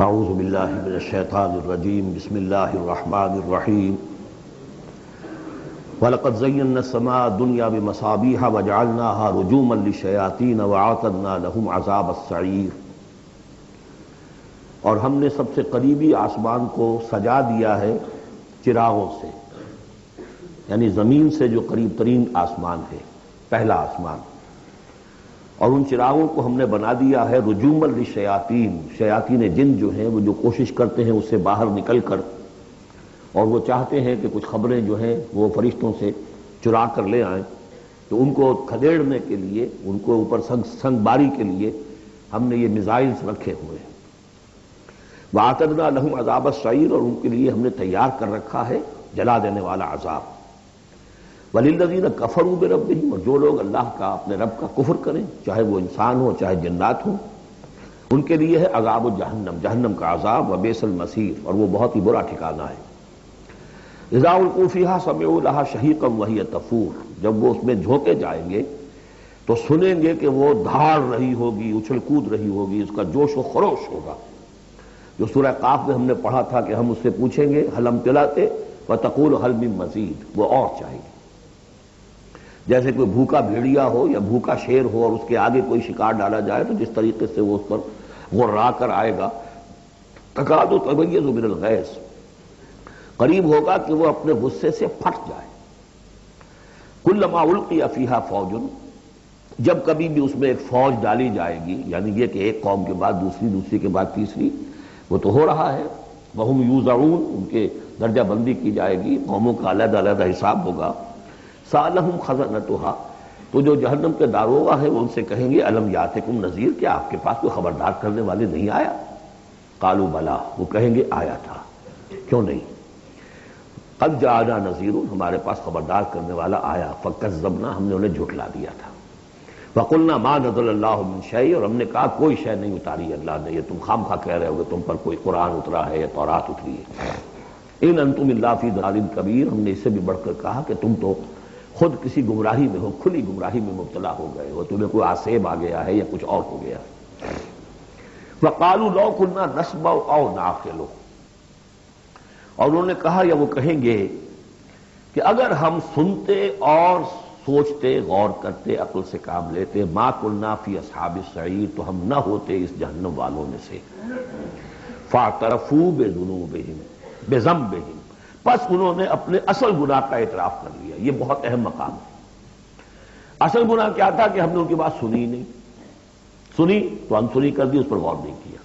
اعوذ باللہ من الشیطان الرجیم بسم اللہ الرحمن الرحیم وَلَقَدْ زَيَّنَّا السَّمَاءَ الدُّنْيَا بِمَصَابِيحَ وَجَعَلْنَاهَا رُجُومًا لِلشَّيَاطِينَ وَأَعْتَدْنَا لَهُمْ عَذَابَ السَّعِيرِ۔ اور ہم نے سب سے قریبی آسمان کو سجا دیا ہے چراغوں سے، یعنی زمین سے جو قریب ترین آسمان ہے، پہلا آسمان، اور ان چراغوں کو ہم نے بنا دیا ہے رجوما للشیاطین، شیاطین جن جو ہیں وہ جو کوشش کرتے ہیں اس سے باہر نکل کر، اور وہ چاہتے ہیں کہ کچھ خبریں جو ہیں وہ فرشتوں سے چرا کر لے آئیں، تو ان کو کھدیڑنے کے لیے، ان کو اوپر سنگ باری کے لیے ہم نے یہ میزائلز رکھے ہوئے ہیں۔ وَأَعْتَدْنَا لَهُمْ عَذَابَ السَّعِيرِ، اور ان کے لیے ہم نے تیار کر رکھا ہے جلا دینے والا عذاب۔ وَلِلَّذِينَ كَفَرُوا بِرَبِّهِمْ، اور جو لوگ اللہ کا، اپنے رب کا کفر کریں، چاہے وہ انسان ہو چاہے جنات ہوں، ان کے لیے ہے عذاب جہنم، جہنم کا عذاب، وبئس المصیر، اور وہ بہت ہی برا ٹھکانہ ہے۔ اذا القوا فیہا سمعوا لہا شہیقا وہی تفور، جب وہ اس میں جھونکے جائیں گے تو سنیں گے کہ وہ دھاڑ رہی ہوگی، اچھل کود رہی ہوگی، اس کا جوش و خروش ہوگا، جو سورہ قاف میں ہم نے پڑھا تھا کہ ہم اس سے پوچھیں گے هل امتلأت وتقول هل من مزید، وہ اور چاہیے۔ جیسے کوئی بھوکا بھیڑیا ہو یا بھوکا شیر ہو اور اس کے آگے کوئی شکار ڈالا جائے تو جس طریقے سے وہ اس پر غرا کر آئے گا، تکاد تمیز من الغیظ، قریب ہوگا کہ وہ اپنے غصے سے پھٹ جائے۔ کلما القی فیہا فوج، جب کبھی بھی اس میں ایک فوج ڈالی جائے گی، یعنی یہ کہ ایک قوم کے بعد دوسری، دوسری کے بعد تیسری، وہ تو ہو رہا ہے، وہم یوزعون، ان کے درجہ بندی کی جائے گی، قوموں کا علیحدہ علیحدہ حساب ہوگا۔ سألہم خزنتہا، تو جو جہنم کے داروغہ ہیں وہ ان سے کہیں گے الم یاتکم نذیر، کیا آپ کے پاس کوئی خبردار کرنے والے نہیں آیا؟ قالوا بلا، وہ کہیں گے آیا تھا، کیوں نہیں؟ قد جاءنا نذیر، ہمارے پاس خبردار کرنے والا آیا، فکذبنا، ہم نے انہیں جھٹلا دیا تھا۔ وقلنا ما نزل اللہ من شیء، اور ہم نے کہا کوئی شے نہیں اتاری اللہ نے، یہ تم خام خواہ کہہ رہے ہو کہ تم پر کوئی قرآن اترا ہے یا تورات اتری ہے۔ ان انتم الا فی ضلال کبیر، ہم نے اس سے بھی بڑھ کر کہا کہ تم تو خود کسی گمراہی میں ہو، کھلی گمراہی میں مبتلا ہو گئے ہو، تمہیں کوئی آسیب آ گیا ہے یا کچھ اور ہو گیا ہے۔ وقالوا لو كنا نسمع او نعقل، اور انہوں نے کہا یا وہ کہیں گے کہ اگر ہم سنتے اور سوچتے، غور کرتے، عقل سے کام لیتے، ما كنا فی اصحاب السعیر، تو ہم نہ ہوتے اس جہنم والوں میں سے۔ فاعترفوا بذنوبہم، بذنبہم، پس انہوں نے اپنے اصل گناہ کا اعتراف کر لیا۔ یہ بہت اہم مقام ہے۔ اصل گناہ کیا تھا کہ ہم نے ان کی بات سنی نہیں، سنی تو انسنی کر دی، اس پر غور نہیں کیا۔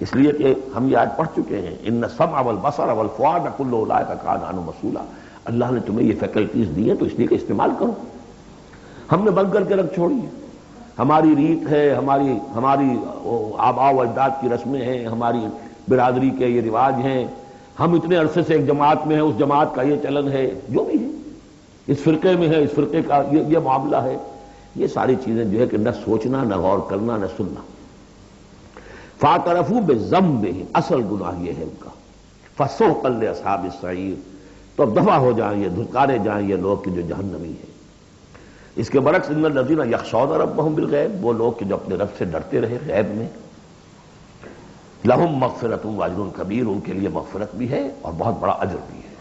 اس لیے کہ ہم یہ آج پڑھ چکے ہیں ان السمع والبصر والفؤاد کل اولئک کان عنہ مسئولا، اللہ نے تمہیں یہ فیکلٹیز دی ہیں تو اس لیے کہ استعمال کرو۔ ہم نے بند کر کے رکھ چھوڑی ہے، ہماری ریت ہے، ہماری آباء و اجداد کی رسمیں ہیں، ہماری برادری کے یہ رواج ہیں، ہم اتنے عرصے سے ایک جماعت میں ہیں، اس جماعت کا یہ چلن ہے، جو بھی ہے، اس فرقے میں ہے، اس فرقے کا یہ معاملہ ہے، یہ ساری چیزیں جو ہے کہ نہ سوچنا، نہ غور کرنا، نہ سننا۔ فاعترفوا بذنبہم، اصل گناہ یہ ہے ان کا۔ فسحقا لاصحاب السعیر، تو اب دفع ہو جائیں یہ، دھتکارے جائیں یہ لوگ کہ جو جہنمی ہیں۔ اس کے برعکس ان الذین یخشون ربہم بالغیب، وہ لوگ کہ جو اپنے رب سے ڈرتے رہے غیب میں، لہم مغفرۃ واجر کبیر، ان کے لیے مغفرت بھی ہے اور بہت بڑا اجر بھی ہے۔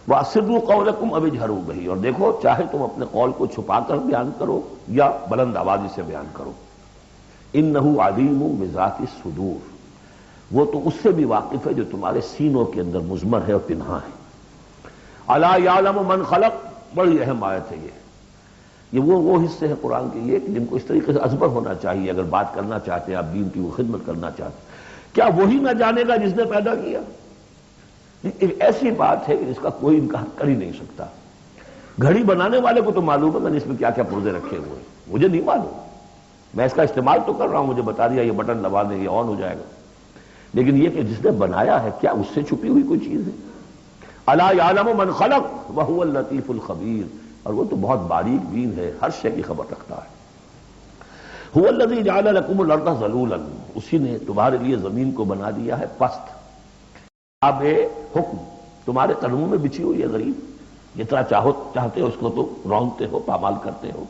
واسروا قولکم او اجہروا بہ، اور دیکھو چاہے تم اپنے قول کو چھپا کر بیان کرو یا بلند آوازی سے بیان کرو۔ انہ علیم بذات الصدور، وہ تو اس سے بھی واقف ہے جو تمہارے سینوں کے اندر مضمر ہے اور پنہاں ہے۔ الا یعلم من خلق، بڑی اہم آیت ہے یہ وہ حصے ہیں قرآن کے یہ کہ جن کو اس طریقے سے ازبر ہونا چاہیے اگر بات کرنا چاہتے ہیں، آپ دین کی وہ خدمت کرنا چاہتے ہیں۔ کیا وہی نہ جانے گا جس نے پیدا کیا؟ ایک ایسی بات ہے کہ جس کا کوئی انکار کر ہی نہیں سکتا۔ گھڑی بنانے والے کو تو معلوم ہے میں نے اس میں کیا کیا پرزے رکھے ہوئے ہیں، مجھے نہیں معلوم، میں اس کا استعمال تو کر رہا ہوں، مجھے بتا دیا یہ بٹن دبا دیں یہ آن ہو جائے گا، لیکن یہ کہ جس نے بنایا ہے کیا اس سے چھپی ہوئی کوئی چیز ہے؟ الا یعلم من خلق وهو اللطیف الخبیر، اور وہ تو بہت باریک بین ہے، ہر شے کی خبر رکھتا ہے۔ هو الذی جعل لکم الارض ذلولا، اسی نے تمہارے لیے زمین کو بنا دیا ہے پست، اب حکم تمہارے قدموں میں بچھی ہوئی ہے، غریب جتنا چاہتے ہو اس کو تو رونگتے ہو، پامال کرتے ہو۔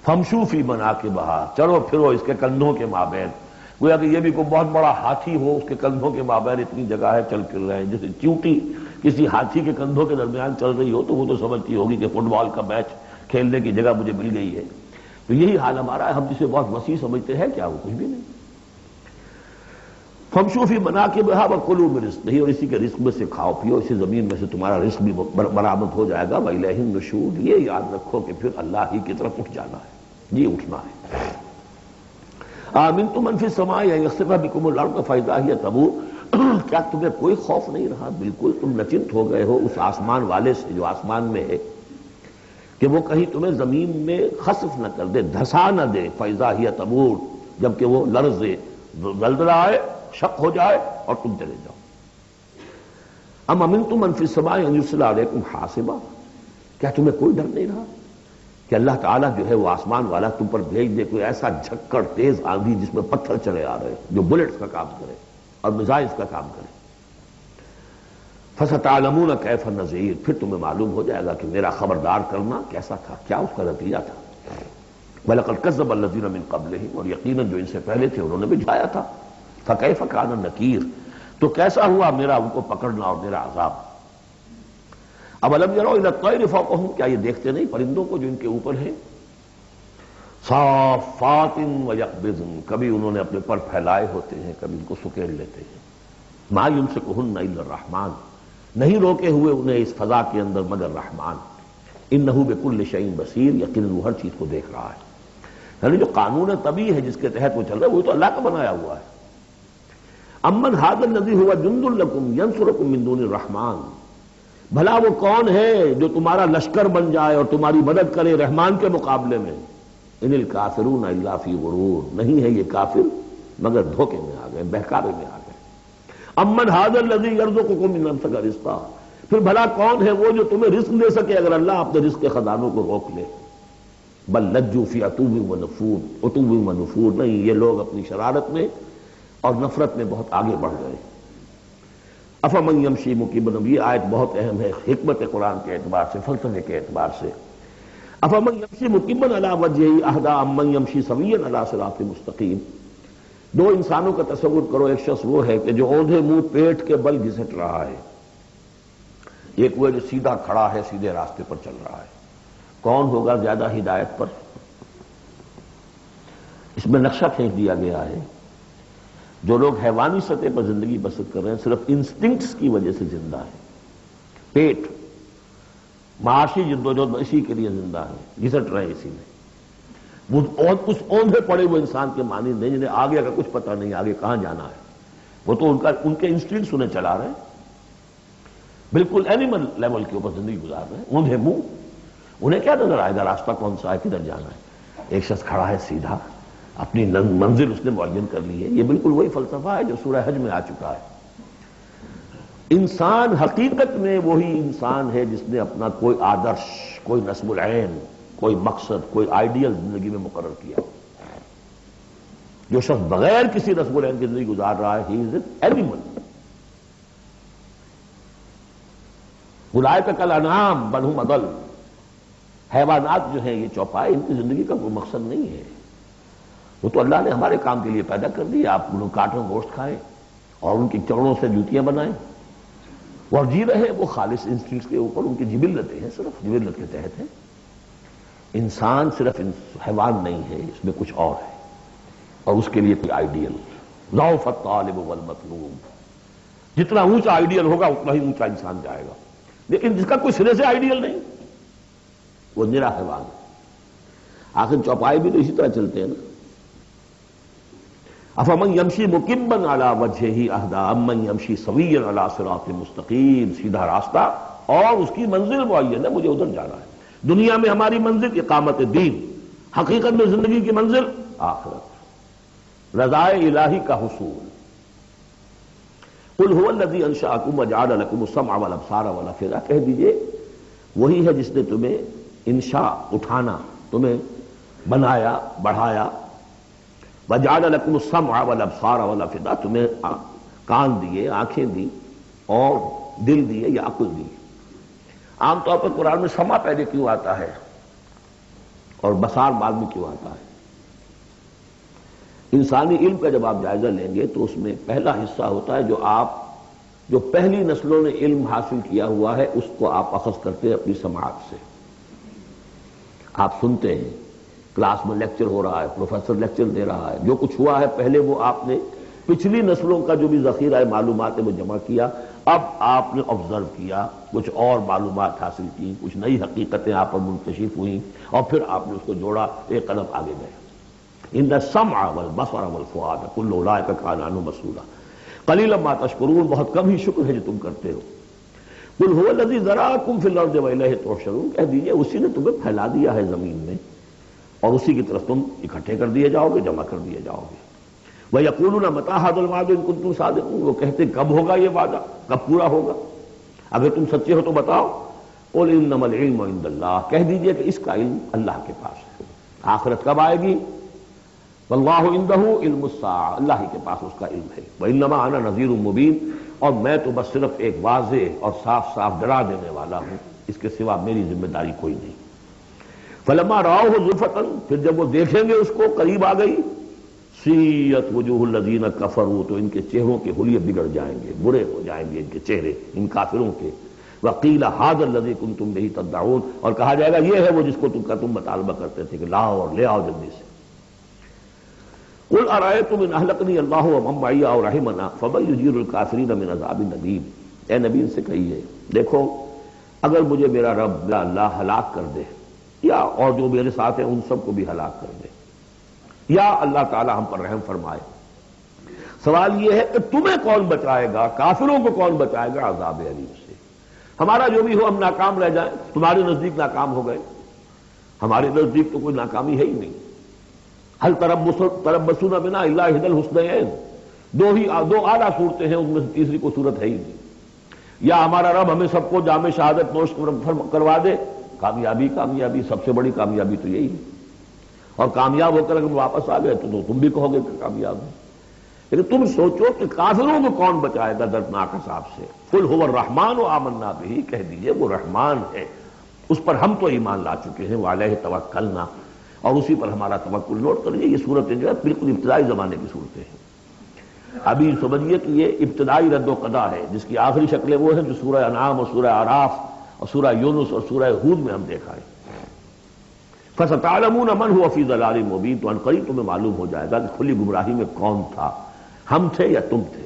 فمشوا فی مناکبہا، چلو پھرو اس کے کندھوں کے مابین، گویا کہ یہ بھی کوئی بہت بڑا ہاتھی ہو، اس کے کندھوں کے مابین اتنی جگہ ہے، چل پھر رہے ہیں، جیسے چیونٹی کسی ہاتھی کے کندھوں کے درمیان چل رہی ہو تو وہ تو سمجھتی ہوگی کہ فٹ بال کا میچ کھیلنے کی جگہ مجھے مل گئی ہے۔ تو یہی حال ہمارا ہے، ہم جسے بہت وسیع سمجھتے ہیں، کیا وہ کچھ بھی نہیں۔ فَامْشُوا فِي مَنَاكِبِهَا وَكُلُوا مِن رِزْقِهِ، اور اسی کے رزق میں سے کھاؤ پیو، اسی زمین میں سے تمہارا رزق بھی برآمد ہو جائے گا۔ وَإِلَيْهِ النُّشُورُ، یہ یاد رکھو کہ پھر اللہ ہی کی طرف اٹھ جانا ہے، جی اٹھنا ہے۔ آمنتم من فی السماء ان یخسف بکم الارض فاذا ہی تمور، کیا تمہیں کوئی خوف نہیں رہا؟ بالکل تم نچنت ہو گئے ہو اس آسمان والے سے جو آسمان میں ہے کہ وہ کہیں تمہیں زمین میں خسف نہ کر دے، دھسا نہ دے، فاذا ہی تمور، جبکہ وہ لرزے، زلزلہ آئے، شق ہو جائے اور تم چلے جاؤ۔ ام امنتم من فی السماء ان یرسل علیکم حاصبا، کیا تمہیں کوئی ڈر نہیں رہا کہ اللہ تعالیٰ جو ہے وہ آسمان والا تم پر بھیج دے کوئی ایسا جھکڑ تیز آندھی جس میں پتھر چلے آ رہے جو بلٹس کا کام کرے اور میزائلز کا کام کرے؟ فَسَتَعْلَمُونَ كَيْفَ النَّذِيرُ، پھر تمہیں معلوم ہو جائے گا کہ میرا خبردار کرنا کیسا تھا، کیا اس کا نتیجہ تھا۔ وَلَقَدْ كَذَّبَ الَّذِينَ مِن قَبْلِهِمْ، اور یقیناً جو ان سے پہلے تھے انہوں نے بھی جھایا تھا۔ فَكَيْفَ كَانَ النَّكِيرُ، تو کیسا ہوا میرا ان کو پکڑنا اور میرا عذاب۔ اَوَلَمْ يَرَوْا إِلَى الطَّيْرِ فَوْقَهُمْ، کیا یہ دیکھتے نہیں پرندوں کو جو ان کے اوپر ہیں؟ صافات ویقبضن، کبھی انہوں نے اپنے پر پھیلائے ہوتے ہیں، کبھی ان کو سکیڑ لیتے ہیں۔ ما یمسکہن الا الرحمن، نہیں روکے ہوئے انہیں اس فضا کے اندر مگر رحمان۔ انہ بکل شیء بصیر، یقیناً وہ ہر چیز کو دیکھ رہا ہے۔ یعنی جو قانون طبیعی ہے جس کے تحت وہ چل رہا ہے وہ تو اللہ کا بنایا ہوا ہے۔ امن ھذا الذی ھو جند لکم ینصرکم من دون الرحمن، بھلا وہ کون ہے جو تمہارا لشکر بن جائے اور تمہاری مدد کرے رحمان کے مقابلے میں؟ ان الکافرون الا فی غرور، نہیں ہے یہ کافر مگر دھوکے میں آ گئے، بہکاوے میں آ گئے۔ امن ھذا الذی یرزقکم من امسک رزقا، پھر بھلا کون ہے وہ جو تمہیں رزق دے سکے اگر اللہ اپنے رزق کے خزانوں کو روک لے؟ بل لجوا فی عتو و نفور، نہیں یہ لوگ اپنی شرارت میں اور نفرت میں بہت آگے بڑھ گئے۔ افمن یمشی مکبا، یہ آیت بہت اہم ہے حکمت قرآن کے اعتبار سے، فلسفے کے اعتبار سے۔ افمن یمشی مکبا علی وجہہ اہدی امن یمشی سویا علی صراط مستقیم، دو انسانوں کا تصور کرو، ایک شخص وہ ہے کہ جو اوندھے منہ پیٹ کے بل گھسٹ رہا ہے، ایک وہ جو سیدھا کھڑا ہے، سیدھے راستے پر چل رہا ہے۔ کون ہوگا زیادہ ہدایت پر؟ اس میں نقشہ کھینچ دیا گیا ہے۔ جو لوگ حیوانی سطح پر زندگی بسر کر رہے ہیں صرف انسٹنکٹس کی وجہ سے زندہ ہے، پیٹ، معاشی جدوجہد اسی کے لیے زندہ ہے، گھسٹ رہے ہیں اسی میں۔ وہ اس اوندھے پڑے ہوئے انسان کے مانند نہیں جنہیں آگے کا کچھ پتہ نہیں، آگے کہاں جانا ہے، وہ تو ان کے انسٹنکٹس انہیں چلا رہے ہیں، بالکل اینیمل لیول کے اوپر زندگی گزار رہے ہیں، اوندھے منہ۔ انہیں کیا نظر آئے گا راستہ کون سا ہے، کدھر جانا ہے؟ ایک شخص کھڑا ہے سیدھا، اپنی منزل اس نے معین کر لی ہے۔ یہ بالکل وہی فلسفہ ہے جو سورہ حج میں آ چکا ہے۔ انسان حقیقت میں وہی انسان ہے جس نے اپنا کوئی آدرش، کوئی نصب العین، کوئی مقصد، کوئی آئیڈیل زندگی میں مقرر کیا۔ جو شخص بغیر کسی نصب العین کی زندگی گزار رہا ہے، ہی از این اینیمل۔ اولئک کالانعام بل ھم اضل، حیوانات جو ہیں یہ چوپائے، ان کی زندگی کا کوئی مقصد نہیں ہے۔ وہ تو اللہ نے ہمارے کام کے لیے پیدا کر دی، آپ انہوں کاٹوں گوشت کھائیں اور ان کی چمڑوں سے جوتیاں بنائیں اور جی رہے وہ خالص انسٹنکٹس کے اوپر، ان کی جبلتیں ہیں، صرف جبلت کے تحت ہیں۔ انسان صرف حیوان نہیں ہے، اس میں کچھ اور ہے، اور اس کے لیے کوئی آئیڈیل۔ ضعف الطالب والمطلوب، جتنا اونچا آئیڈیل ہوگا اتنا ہی اونچا انسان جائے گا، لیکن جس کا کوئی سرے سے آئیڈیل نہیں وہ نرا حیوان ہے۔ آخر چوپائے بھی تو اسی طرح چلتے ہیں نا۔ افمن یمشی مکبا علی وجہہ اہدی امن یمشی سویا علی صراط مستقیم، سیدھا راستہ اور اس کی منزل معین ہے، مجھے ادھر جانا ہے۔ دنیا میں ہماری منزل اقامت دین، حقیقت میں زندگی کی منزل آخرت، رضائے الہی کا حصول۔ قل ھو الذی انشأکم وجعل لکم السمع والابصار والافئدہ، کہہ دیجئے وہی ہے جس نے تمہیں انشاء، اٹھانا، تمہیں بنایا، بڑھایا، وجعل لکم السمع والابصار والافئدہ، تمہیں کان دیے، آنکھیں دی اور دل دیے یا عقل دی۔ عام طور پر قرآن میں سمع پہلے کیوں آتا ہے اور بصار بعد میں کیوں آتا ہے؟ انسانی علم کا جب آپ جائزہ لیں گے تو اس میں پہلا حصہ ہوتا ہے جو پہلی نسلوں نے علم حاصل کیا ہوا ہے اس کو آپ اخذ کرتے ہیں اپنی سماعت سے. آپ سنتے ہیں، کلاس میں لیکچر ہو رہا ہے، پروفیسر لیکچر دے رہا ہے، جو کچھ ہوا ہے پہلے وہ آپ نے پچھلی نسلوں کا جو بھی ذخیرہ معلومات ہے وہ جمع کیا. اب آپ نے آبزرو کیا، کچھ اور معلومات حاصل کی، کچھ نئی حقیقتیں آپ پر منکشف ہوئیں، اور پھر آپ نے اس کو جوڑا، ایک قدم آگے گئے. ان السمع والبصر والفؤاد کل اولئک کان عنہ مسئولا قلیلا ما تشکرون. بہت کم ہی شکر ہے جو تم کرتے ہو. قل هو الذی ذرأکم فی الارض والیہ تحشرون. کہہ دیجئے اسی نے تمہیں پھیلا دیا ہے زمین میں اور اسی کی طرف تم اکٹھے کر دیے جاؤ گے، جمع کر دیے جاؤ گے. وَيَقُولُونَ مَتَىٰ هَٰذَا الْوَعْدُ إِن كُنتُمْ صَادِقِينَ. وہ کہتے کب ہوگا یہ وعدہ، کب پورا ہوگا، اگر تم سچے ہو تو بتاؤ. قُلْ إِنَّمَا الْعِلْمُ عِندَ اللَّهِ. کہہ دیجئے کہ اس کا علم اللہ کے پاس ہے. آخرت کب آئے گی؟ وَاللَّهُ عِندَهُ عِلْمُ السَّاعَةِ. اللہ ہی کے پاس اس کا علم ہے. وَإِنَّمَا أَنَا نَذِيرٌ مُّبِينٌ. اور میں تو بس صرف ایک واضح اور صاف صاف ڈرا دینے والا ہوں، اس کے سوا میری ذمہ داری کوئی نہیں. فَلَمَّا رَأَوْهُ زُلْفَةً. پھر جب وہ دیکھیں گے اس کو، قریب آ گئی، سیئت وجوہ الذین کفروا. تو ان کے چہروں کے حلیے بگڑ جائیں گے، برے ہو جائیں گے ان کے چہرے، ان کافروں کے. وقیل ھذا الذی کنتم بہ تدعون. اور کہا جائے گا یہ ہے وہ جس کو تم مطالبہ کرتے تھے کہ لاؤ اور لے آؤ جلدی سے. قل ارأیتم ان اہلکنی اللہ ومن معی او رحمنا فمن یجیر الکافرین من عذاب الیم. اے نبی ان سے کہیے دیکھو اگر مجھے میرا رب میرا اللہ ہلاک کر دے، یا اور جو میرے ساتھ ہیں ان سب کو بھی ہلاک کر دے، یا اللہ تعالی ہم پر رحم فرمائے، سوال یہ ہے کہ تمہیں کون بچائے گا، کافروں کو کون بچائے گا عذاب علیم سے. ہمارا جو بھی ہو ہم ناکام رہ جائیں، تمہارے نزدیک ناکام ہو گئے، ہمارے نزدیک تو کوئی ناکامی ہے ہی نہیں. حل تربصون بنا الا احدی الحسنیین. دو اعلیٰ صورتیں ہیں، ان میں سے تیسری کوئی صورت ہے ہی نہیں. یا ہمارا رب ہمیں سب کو جام شہادت نوش کروا دے، کامیابی کامیابی، سب سے بڑی کامیابی تو یہی ہے. اور کامیاب ہو کر اگر واپس آ گئے تو تم بھی کہو گے کہ کامیاب ہے. لیکن تم سوچو کہ کافروں کو کون بچائے گا دردناک عذاب سے. قل هو الرحمن آمنا بہ. کہہ دیجئے وہ رحمان ہے، اس پر ہم تو ایمان لا چکے ہیں. وعلیہ توکلنا. اور اسی پر ہمارا توکل. نوٹ کر لیجیے یہ صورتیں جو ہے بالکل ابتدائی زمانے کی صورتیں ہیں. ابھی سمجھیے کہ یہ ابتدائی رد و قضا ہے، جس کی آخری شکلیں وہ ہیں جو سورہ انعام اور سورہ اعراف اور سورہ یونس اور سورہ ہود میں ہم دیکھا ہے. فَسَتَعْلَمُونَ مَنْ هُوَ فِي ضَلَالٍ مُّبِينٍ. تو عنقریب تمہیں معلوم ہو جائے گا کہ کھلی گمراہی میں کون تھا، ہم تھے یا تم تھے.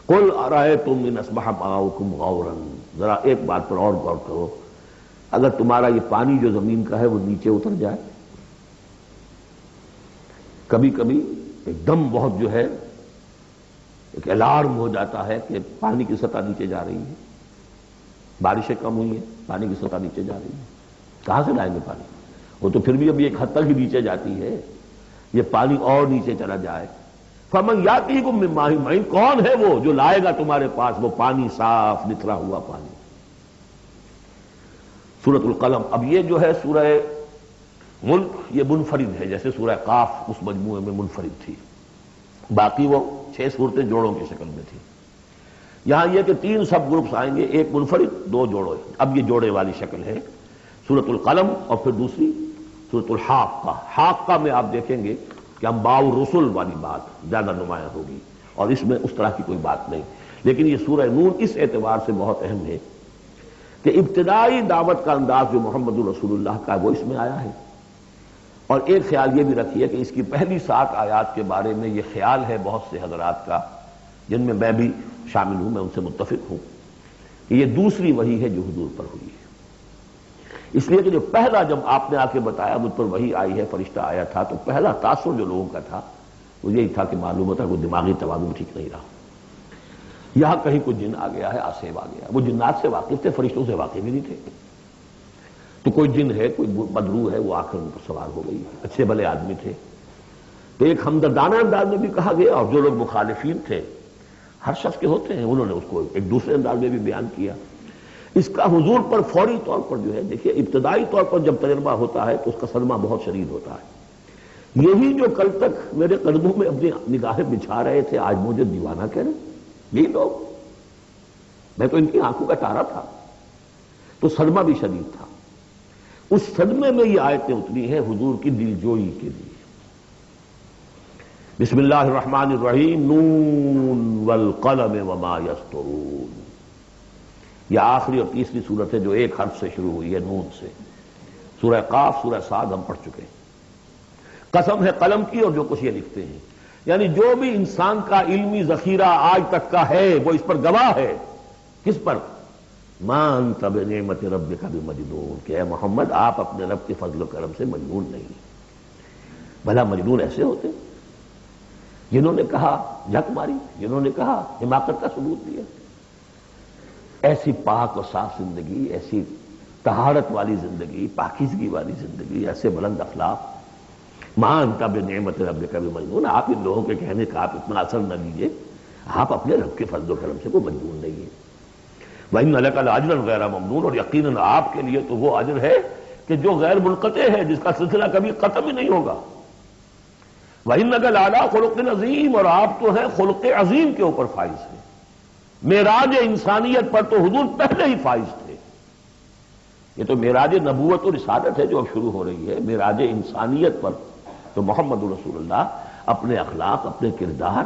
قُلْ أَرَأَيْتُمْ إِنْ أَصْبَحَ مَاؤُكُمْ غَوْرًا. ذرا ایک بات پر اور غور کرو، اگر تمہارا یہ پانی جو زمین کا ہے وہ نیچے اتر جائے، کبھی کبھی ایک دم بہت جو ہے ایک الارم ہو جاتا ہے کہ پانی کی سطح نیچے جا رہی ہے، بارشیں کم ہوئی ہیں، پانی کی سطح نیچے جا رہی ہے. کہاں سے لائیں گے پانی؟ وہ تو پھر بھی ابھی ایک حد تک ہی نیچے جاتی ہے، یہ پانی اور نیچے چلا جائے. فمن یاتیکم من ماء معین. کون ہے وہ جو لائے گا تمہارے پاس وہ پانی، صاف نتھرا ہوا پانی. سورۃ القلم. اب یہ جو ہے سورہ ملک یہ منفرد ہے، جیسے سورہ قاف اس مجموعے میں منفرد تھی، باقی وہ 6 صورتیں جوڑوں کی شکل میں تھی. یہاں یہ کہ 3 سب گروپس آئیں گے، ایک منفرد 2 جوڑے. اب یہ جوڑے والی شکل ہے سورۃ القلم، اور پھر دوسری سورۃ الحاقہ. حاقہ میں آپ دیکھیں گے کہ انباء الرسل والی بات زیادہ نمایاں ہوگی، اور اس میں اس طرح کی کوئی بات نہیں. لیکن یہ سورہ نون اس اعتبار سے بہت اہم ہے کہ ابتدائی دعوت کا انداز جو محمد الرسول اللہ کا وہ اس میں آیا ہے. اور ایک خیال یہ بھی رکھیے کہ اس کی پہلی 7 آیات کے بارے میں یہ خیال ہے بہت سے حضرات کا، جن میں میں بھی شامل ہوں، میں ان سے متفق ہوں، کہ یہ دوسری وحی ہے جو حضور پر ہوئی ہے. اس لیے کہ جو پہلا جب آپ نے آ کے بتایا مجھ پر وحی آئی ہے، فرشتہ آیا تھا، تو پہلا تاثر جو لوگوں کا تھا وہ یہی تھا کہ معلوم ہوتا کوئی دماغی توازن ٹھیک نہیں رہا، یہاں کہیں کوئی جن آ گیا ہے، آسیب آ گیا. وہ جنات سے واقف تھے، فرشتوں سے واقف بھی نہیں تھے. تو کوئی جن ہے، کوئی بدرو ہے، وہ آ کر ان پر سوار ہو گئی. اچھے بھلے آدمی تھے. تو ایک ہمدردانہ انداز میں بھی کہا گیا، اور جو لوگ مخالفین تھے، ہر شخص کے ہوتے ہیں، انہوں نے اس کو ایک دوسرے انداز میں بھی بیان کیا. اس کا حضور پر فوری طور پر جو ہے دیکھیے ابتدائی طور پر جب تجربہ ہوتا ہے تو اس کا صدمہ بہت شدید ہوتا ہے. یہی جو کل تک میرے قدموں میں اپنی نگاہیں بچھا رہے تھے آج مجھے دیوانہ کہہ رہے، یہی لوگ، میں تو ان کی آنکھوں کا تارا تھا. تو صدمہ بھی شدید تھا. اس صدمے میں یہ آیتیں اتری ہیں حضور کی دل جوئی کے لیے. بسم اللہ الرحمن الرحیم نون والقلم وما یسطرون. یہ آخری اور تیسری صورت ہے جو ایک حرف سے شروع ہوئی ہے، نون سے. سورہ قاف، سورہ صاد ہم پڑھ چکے ہیں. قسم ہے قلم کی اور جو کچھ یہ لکھتے ہیں، یعنی جو بھی انسان کا علمی ذخیرہ آج تک کا ہے وہ اس پر گواہ ہے. کس پر؟ ما انت بنعمت ربک بمجنون، کہ اے محمد آپ اپنے رب کے فضل و کرم سے مجنون نہیں. بھلا مجنون ایسے ہوتے جنہوں نے کہا جھک ماری، جنہوں نے کہا حماقت کا ثبوت دیا. ایسی پاک و صاف زندگی، ایسی طہارت والی زندگی، پاکیزگی والی زندگی، ایسے بلند اخلاق. ماں انت بنعمت ربک بمجنون، آپ ان لوگوں کے کہنے کا آپ اتنا اثر نہ لیجیے. آپ اپنے رب کے فضل و کرم سے کوئی مجنون نہیں ہے. وَإِنَّ لَكَ لَأَجْرًا غَيْرَ مَمْنُونٍ، اور یقیناً آپ کے لیے تو وہ اجر ہے کہ جو غیر منقطع ہے، جس کا سلسلہ کبھی ختم ہی نہیں ہوگا. وَإِنَّكَ لَعَلَىٰ خُلُقٍ عَظِيمٍ، اور آپ تو ہیں خلق عظیم کے اوپر فائز ہیں. معراج انسانیت پر تو حضور پہلے ہی فائز تھے. یہ تو معراج نبوت اور رسالت ہے جو اب شروع ہو رہی ہے. معراج انسانیت پر تو محمد رسول اللہ اپنے اخلاق، اپنے کردار،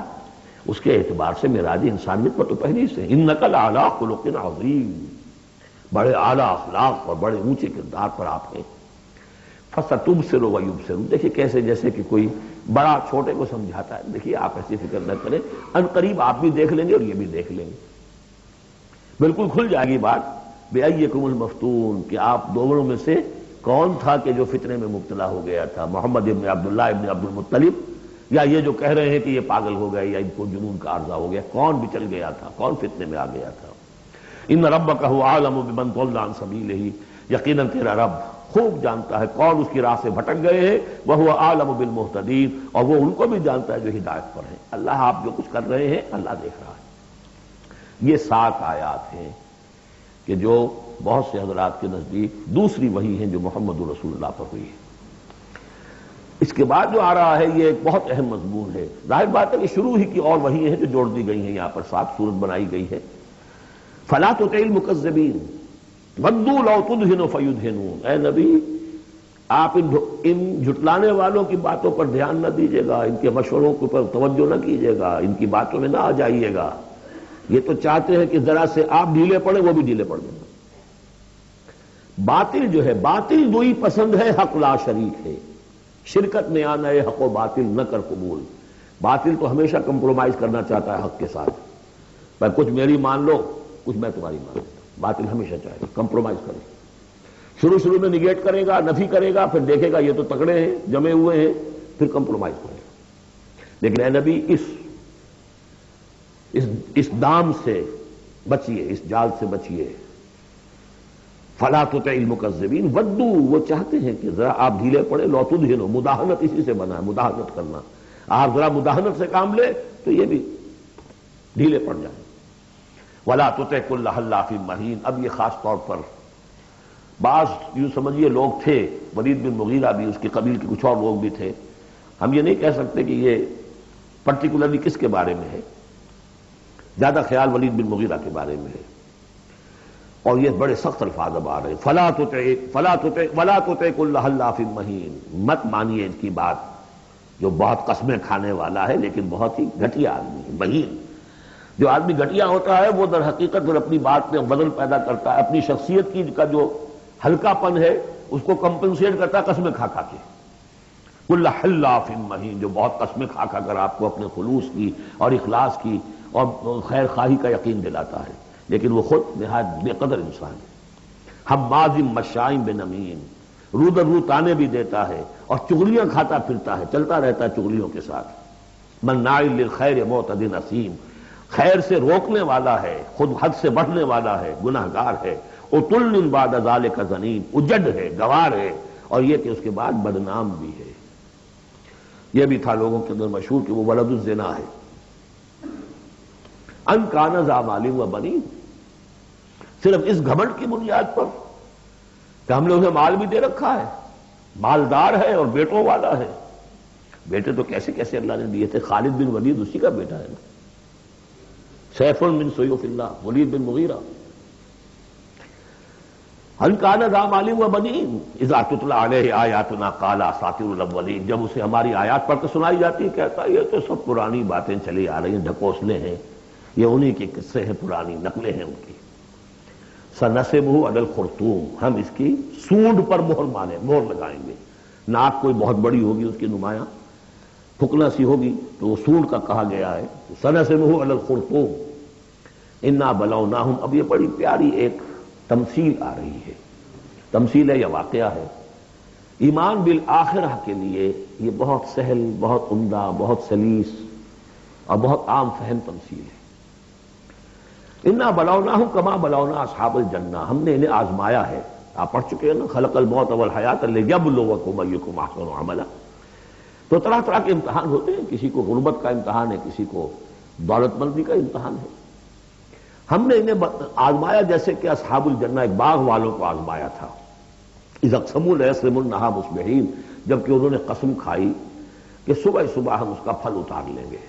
اس کے اعتبار سے معراج انسانیت پر تو پہلے سے. انک لعلی خلق عظیم، بڑے اعلیٰ اخلاق اور بڑے اونچے کردار پر آپ ہیں. فستبصر ویبصر، دیکھیے کیسے جیسے کہ کوئی بڑا چھوٹے کو سمجھاتا ہے. دیکھیے آپ ایسی فکر نہ کریں، ان قریب آپ بھی دیکھ لیں گے اور یہ بھی دیکھ لیں گے. بالکل کھل جائے گی بات. بِأَيِّكُمُ الْمَفْتُونُ، کہ آپ دونوں میں سے کون تھا کہ جو فتنے میں مبتلا ہو گیا تھا، محمد ابن عبداللہ ابن عبد المطلب یا یہ جو کہہ رہے ہیں کہ یہ پاگل ہو گئے یا ان کو جنون کا عارضہ ہو گیا؟ کون بچل گیا تھا، کون فتنے میں آ گیا تھا؟ ان ربک هو اعلم بمن ضل عن سبیلہ، یقیناً تیرا رب خوب جانتا ہے کون اس کی راہ سے بھٹک گئے ہیں. وہو اعلم بالمہتدین، اور وہ ان کو بھی جانتا ہے جو ہدایت پر ہیں. اللہ آپ جو کچھ کر رہے ہیں اللہ دیکھ رہا ہے. یہ 7 آیات ہیں کہ جو بہت سے حضرات کے نزدیک دوسری وحی ہیں جو محمد رسول اللہ پر ہوئی ہے. اس کے بعد جو آ رہا ہے یہ ایک بہت اہم مضمون ہے. ظاہر بات ہے کہ شروع ہی کی اور وحی ہیں جو جوڑ دی گئی ہیں، یہاں پر 7 صورت بنائی گئی ہے. فلا تطع المکذبین ودوا لو تدہن فیدہنون، اے نبی آپ ان جھٹلانے والوں کی باتوں پر دھیان نہ دیجیے گا، ان کے مشوروں کے اوپر توجہ نہ کیجیے گا، ان کی باتوں میں نہ آ جائیے گا. یہ تو چاہتے ہیں کہ ذرا سے آپ ڈھیلے پڑے وہ بھی ڈھیلے پڑ جائیں. باطل جو ہے، باطل دوئی پسند ہے حق لا شریک ہے. شرکت میں آنا ہے حق و باطل نہ کر قبول. باطل تو ہمیشہ کمپرومائز کرنا چاہتا ہے حق کے ساتھ. بھائی کچھ میری مان لو، کچھ میں تمہاری مان لیتا ہوں. باطل ہمیشہ چاہے گا کمپرومائز کرے. شروع میں نگیٹ کرے گا، نفی کرے گا، پھر دیکھے گا یہ تو تکڑے ہیں، جمے ہوئے ہیں، پھر کمپرومائز کرے گا. لیکن اے نبی اس دام سے بچیے، اس جال سے بچیے. فلا تطع المکذبین ودوا، وہ چاہتے ہیں کہ ذرا آپ ڈھیلے پڑے. لو تدہنوا، مداہنت اسی سے بنا ہے، مداہنت کرنا. آپ ذرا مداہنت سے کام لے تو یہ بھی ڈھیلے پڑ جائیں. ولا تطع کل حلاف مہین، اب یہ خاص طور پر بعض یوں سمجھیے لوگ تھے، ولید بن مغیرہ بھی، اس کی قبیل کے کچھ اور لوگ بھی تھے. ہم یہ نہیں کہہ سکتے کہ یہ پرٹیکولرلی کس کے بارے میں ہے، زیادہ خیال ولید بن مغیرہ کے بارے میں ہے. اور یہ بڑے سخت الفاظ اب آ رہے ہیں. ولا تطع کل حلاف مہین، مت مانیے ان کی بات جو بہت قسمیں کھانے والا ہے لیکن بہت ہی گھٹیا آدمی ہے. مہین، جو آدمی گھٹیا ہوتا ہے وہ در حقیقت پھر اپنی بات میں وزن پیدا کرتا ہے، اپنی شخصیت کی کا جو ہلکا پن ہے اس کو کمپنسیٹ کرتا ہے قسمیں کھا کھا کے. کل حلاف مہین، جو بہت قسمیں کھا کھا کر آپ کو اپنے خلوص کی اور اخلاص کی اور خیر خواہی کا یقین دلاتا ہے، لیکن وہ خود نہایت بے قدر انسان ہے. حماز مشاء بنمیم، رو در رو تانے بھی دیتا ہے اور چغلیاں کھاتا پھرتا ہے، چلتا رہتا ہے چغلیوں کے ساتھ. مناع للخیر معتد اثیم، خیر سے روکنے والا ہے، خود حد سے بڑھنے والا ہے، گناہ گار ہے. عتل بعد ذلک زنیم، اجڑ ہے، گوار ہے، اور یہ کہ اس کے بعد بدنام بھی ہے. یہ بھی تھا لوگوں کے اندر مشہور کہ وہ ولد الزنا ہے. ان کان ذا مال و بنین، صرف اس گھمنڈ کی بنیاد پر کہ ہم لوگوں نے مال بھی دے رکھا ہے، مالدار ہے اور بیٹوں والا ہے. بیٹے تو کیسے کیسے اللہ نے دیے تھے. خالد بن ولید اسی کا بیٹا ہے نا، سیف من سیوف اللہ، ولید بن مغیرہ. هل كان ذا مال وبنين اذا تتلى عليه آیاتنا قال اساطیر الاولین، جب اسے ہماری آیات پڑھ کے سنائی جاتی ہے کہتا ہے یہ تو سب پرانی باتیں چلی آ رہی ہیں، ڈھکوسلے ہیں، یہ انہی کے قصے ہیں، پرانی نقلیں ہیں ان کی۔ سنسبہ علی الخرطوم، ہم اس کی سونڈ پر مہر لگائیں گے۔ ناک کوئی بہت بڑی ہوگی اس کی نمایاں، پھکنا سی ہوگی تو وہ سونڈ کا کہا گیا ہے۔ سنسبہ علی الخرطوم انا بلوناہم، اب یہ بڑی پیاری ایک تمثیل آ رہی ہے، تمثیل ہے یا واقعہ ہے۔ ایمان بالآخرہ کے لیے یہ بہت سہل، بہت عمدہ، بہت سلیس اور بہت عام فہم تمثیل ہے۔ انا بلوناہم کما بلونا اصحاب الجنہ، ہم نے انہیں آزمایا ہے۔ آپ پڑھ چکے ہیں نا، خلق الموت والحیات لیبلوکم ایکم احسن عملا۔ تو طرح طرح کے امتحان ہوتے ہیں، کسی کو غربت کا امتحان ہے، کسی کو دولت مندی کا امتحان ہے۔ ہم نے انہیں آزمایا جیسے کہ اصحاب الجنہ ایک باغ والوں کو آزمایا تھا۔ اذا اقسموا لیصرمنھا مصبحین، جبکہ انہوں نے قسم کھائی کہ صبح صبح ہم اس کا پھل اتار لیں گے۔